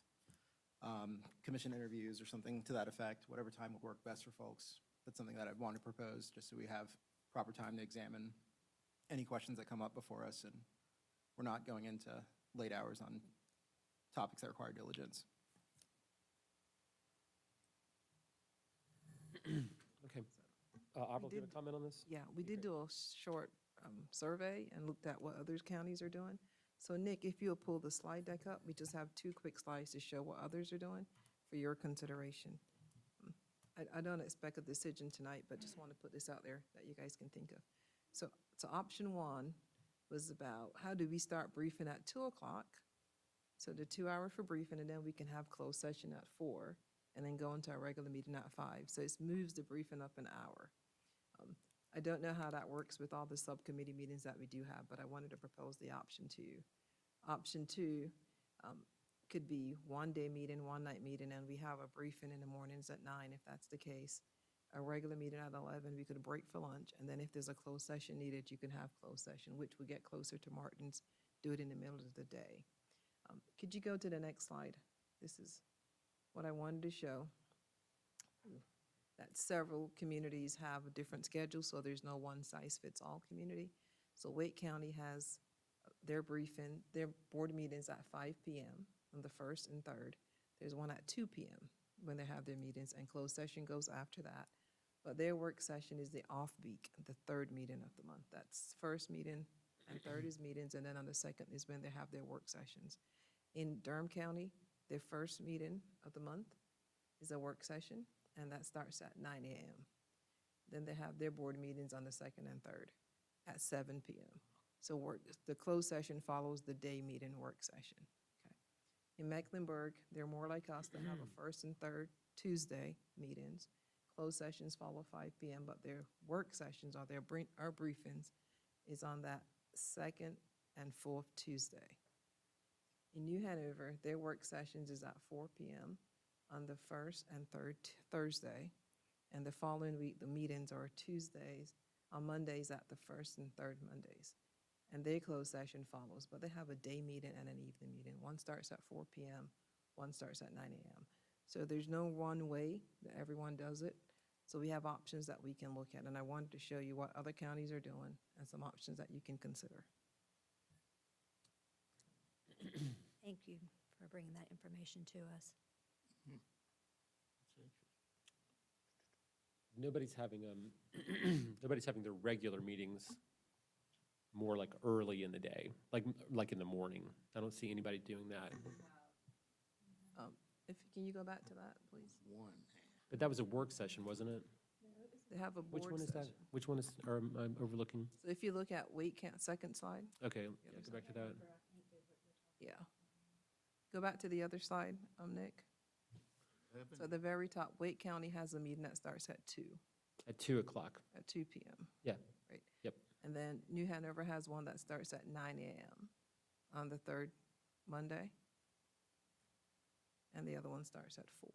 Speaker 11: commission interviews or something to that effect, whatever time would work best for folks. That's something that I'd want to propose, just so we have proper time to examine any questions that come up before us, and we're not going into late hours on topics that require diligence.
Speaker 1: Okay. Avril, do you have
Speaker 13: did-
Speaker 1: a comment on this?
Speaker 13: Yeah, we did do a short survey and looked at what other counties are doing. So Nick, if you'll pull the slide deck up, we just have 2 quick slides to show what others are doing for your consideration. I don't expect a decision tonight, but just want to put this out there that you guys can think of. So option 1 was about how do we start briefing at 2 o'clock? So the 2 hours for briefing, and then we can have closed session at 4, and then go into our regular meeting at 5. So it moves the briefing up an hour. I don't know how that works with all the subcommittee meetings that we do have, but I wanted to propose the option to you. Option 2 could be 1-day meeting, 1-night meeting, and we have a briefing in the mornings at 9, if that's the case. A regular meeting at 11, we could break for lunch, and then if there's a closed session needed, you can have closed session, which we get closer to Martin's, do it in the middle of the day. Could you go to the next slide? This is what I wanted to show. that several communities have a different schedule, so there's no one-size-fits-all community. So Wake County has their briefing, their board meetings at 5 PM on the 1st and 3rd. There's one at 2 PM when they have their meetings, and closed session goes after that. But their work session is the off week, the 3rd meeting of the month. That's first meeting and 3rd is meetings, and then on the 2nd is when they have their work sessions. In Durham County, their first meeting of the month is a work session, and that starts at 9 AM. Then they have their board meetings on the 2nd and 3rd at 7 PM. So the closed session follows the day meeting work session. Okay. In Mecklenburg, they're more like us. They have a first and third Tuesday meetings. Closed sessions follow 5 PM, but their work sessions or our briefings is on that second and fourth Tuesday. In New Hanover, their work sessions is at 4 PM on the first and third Thursday. And the following week, the meetings are Tuesdays, on Mondays at the first and third Mondays. And their closed session follows, but they have a day meeting and an evening meeting. One starts at 4 PM, one starts at 9 AM. So there's no one way that everyone does it. So we have options that we can look at, and I wanted to show you what other counties are doing and some options that you can consider.
Speaker 6: Thank you for bringing that information to us.
Speaker 1: Nobody's having, nobody's having their regular meetings more like early in the day, like in the morning. I don't see anybody doing that.
Speaker 13: Can you go back to that, please?
Speaker 10: One.
Speaker 1: But that was a work session, wasn't it?
Speaker 13: They have a
Speaker 1: Which
Speaker 13: board
Speaker 1: one is that?
Speaker 13: session.
Speaker 1: Which one is, or am I overlooking?
Speaker 13: So if you look at Wake County, second slide,
Speaker 1: Okay, yeah, go back to that.
Speaker 13: yeah. Go back to the other slide, Nick. So at the very top, Wake County has a meeting that starts at 2
Speaker 1: At 2 o'clock.
Speaker 13: at 2 PM.
Speaker 1: Yeah.
Speaker 13: Right.
Speaker 1: Yep.
Speaker 13: And then New Hanover has one that starts at 9 AM on the third Monday. And the other one starts at 4.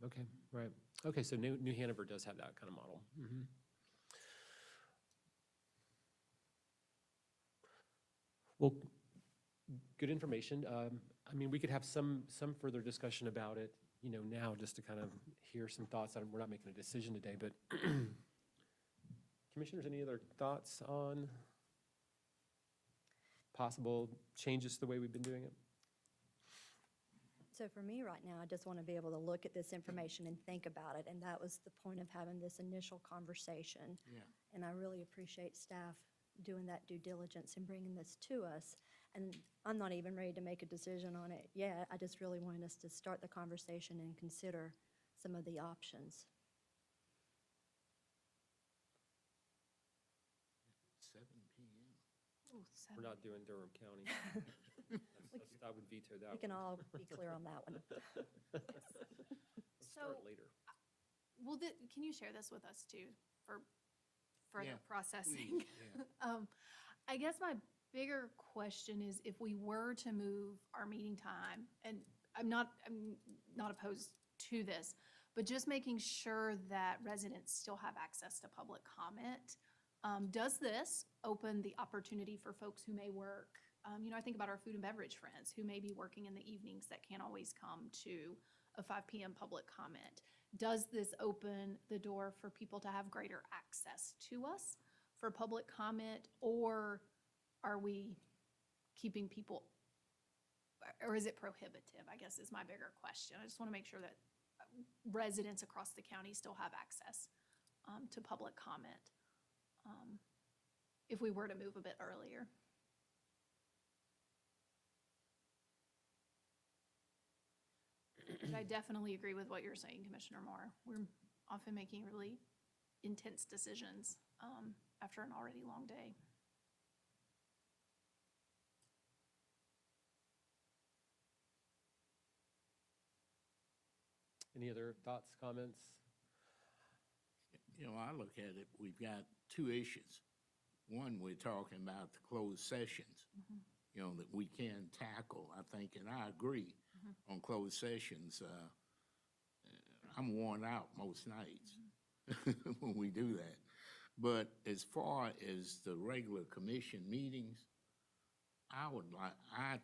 Speaker 1: Okay, right. Okay, so New Hanover does have that kind of model. Well, good information. I mean, we could have some further discussion about it, now, just to kind of hear some thoughts. We're not making a decision today, but commissioners, any other thoughts on possible changes to the way we've been doing it?
Speaker 6: So for me right now, I just want to be able to look at this information and think about it, and that was the point of having this initial conversation.
Speaker 10: Yeah.
Speaker 6: And I really appreciate staff doing that due diligence and bringing this to us. And I'm not even ready to make a decision on it yet. I just really wanted us to start the conversation and consider some of the options.
Speaker 10: 7 PM.
Speaker 9: Oh,
Speaker 1: We're not doing Durham County. I would veto that
Speaker 6: We can
Speaker 1: one.
Speaker 6: all be clear on that one.
Speaker 1: Let's start
Speaker 9: So-
Speaker 1: later.
Speaker 9: Well, can you share this with us too, for further
Speaker 10: Yeah,
Speaker 9: processing?
Speaker 10: Please, yeah.
Speaker 9: I guess my bigger question is if we were to move our meeting time, and I'm not opposed to this, but just making sure that residents still have access to public comment. Does this open the opportunity for folks who may work? I think about our food and beverage friends who may be working in the evenings that can't always come to a 5 PM public comment. Does this open the door for people to have greater access to us for public comment, or are we keeping people, or is it prohibitive, I guess is my bigger question. I just want to make sure that residents across the county still have access to public comment if we were to move a bit earlier. But I definitely agree with what you're saying, Commissioner Moore. We're often making really intense decisions after an already long day.
Speaker 1: Any other thoughts, comments?
Speaker 10: I look at it, we've got two issues. One, we're talking about the closed sessions, that we can tackle, I think, and I agree on closed sessions. I'm worn out most nights when we do that. But as far as the regular commission meetings, I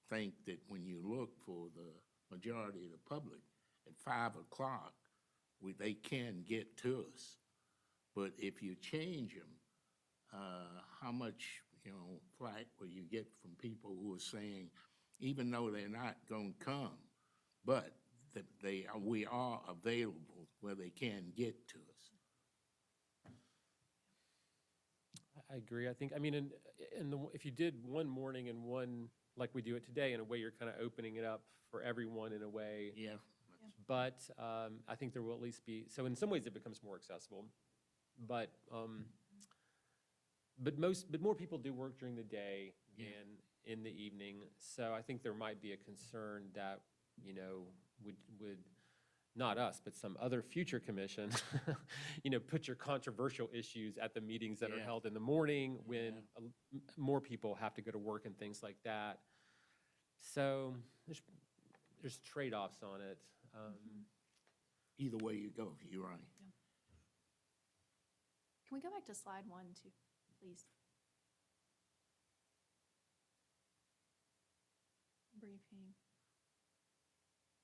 Speaker 10: think that when you look for the majority of the public, at 5 o'clock, they can get to us. But if you change them, how much, flack will you get from people who are saying, even though they're not gonna come, but that we are available where they can get to us?
Speaker 1: I agree. I think, I mean, if you did one morning and one, like we do it today, in a way, you're kind of opening it up for everyone in a way.
Speaker 10: Yeah.
Speaker 1: But I think there will at least be, so in some ways it becomes more accessible. But more people do work during the day
Speaker 10: Yeah.
Speaker 1: than in the evening. So I think there might be a concern that, would not us, but some other future commission, put your controversial issues at the meetings that are
Speaker 10: Yeah.
Speaker 1: held in the morning when more people have to go to work and things like that. So there's trade-offs on it.
Speaker 10: Either way you go, you're right.
Speaker 9: Can we go back to slide 1, too, please? Briefing.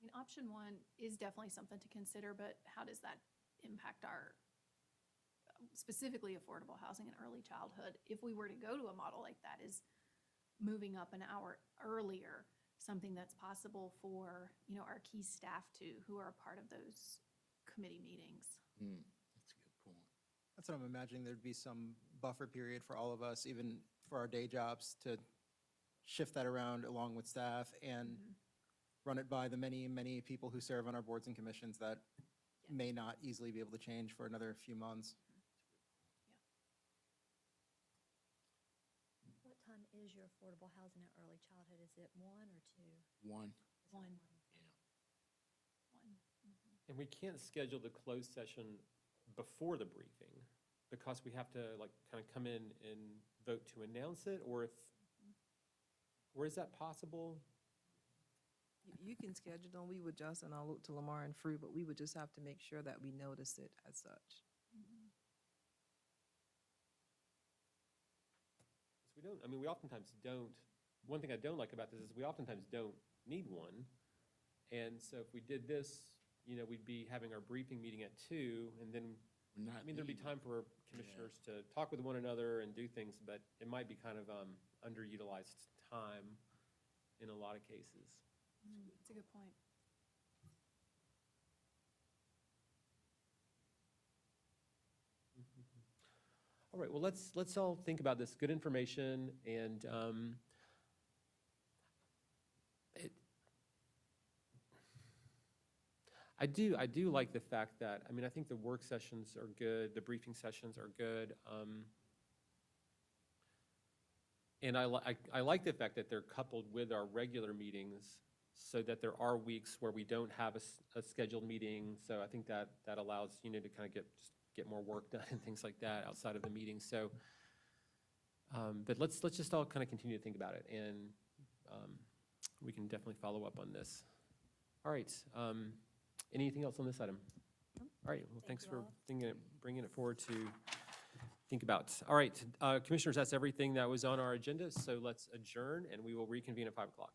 Speaker 9: I mean, option 1 is definitely something to consider, but how does that impact our, specifically affordable housing and early childhood? If we were to go to a model like that, is moving up an hour earlier something that's possible for, our key staff too, who are a part of those committee meetings?
Speaker 10: That's a good point.
Speaker 11: That's what I'm imagining. There'd be some buffer period for all of us, even for our day jobs, to shift that around along with staff and run it by the many, many people who serve on our boards and commissions that may not easily be able to change for another few months.
Speaker 6: What time is your affordable housing and early childhood? Is it 1 or 2?
Speaker 10: One.
Speaker 6: Is it
Speaker 9: 1.
Speaker 10: Yeah.
Speaker 9: 1.
Speaker 1: And we can't schedule the closed session before the briefing because we have to kind of come in and vote to announce it, or is that possible?
Speaker 13: You can schedule them, we would just, and I'll look to Lamar and Free, but we would just have to make sure that we notice it as such.
Speaker 1: We don't, I mean, we oftentimes don't, one thing I don't like about this is we oftentimes don't need one. And so if we did this, we'd be having our briefing meeting at 2, and then, there'd be time for commissioners to talk with one another and do things, but it might be kind of underutilized time in a lot of cases.
Speaker 9: That's a good point.
Speaker 1: All right, well, let's all think about this. Good information, and I do like the fact that, I think the work sessions are good, the briefing sessions are good. And I like the fact that they're coupled with our regular meetings so that there are weeks where we don't have a scheduled meeting. So I think that allows, to kind of get more work done and things like that outside of the meeting. So, but let's just all kind of continue to think about it, and we can definitely follow up on this. All right. Anything else on this item? All right. Well, thanks for bringing it forward to think about. All right, commissioners, that's everything that was on our agenda. So let's adjourn, and we will reconvene at 5 o'clock.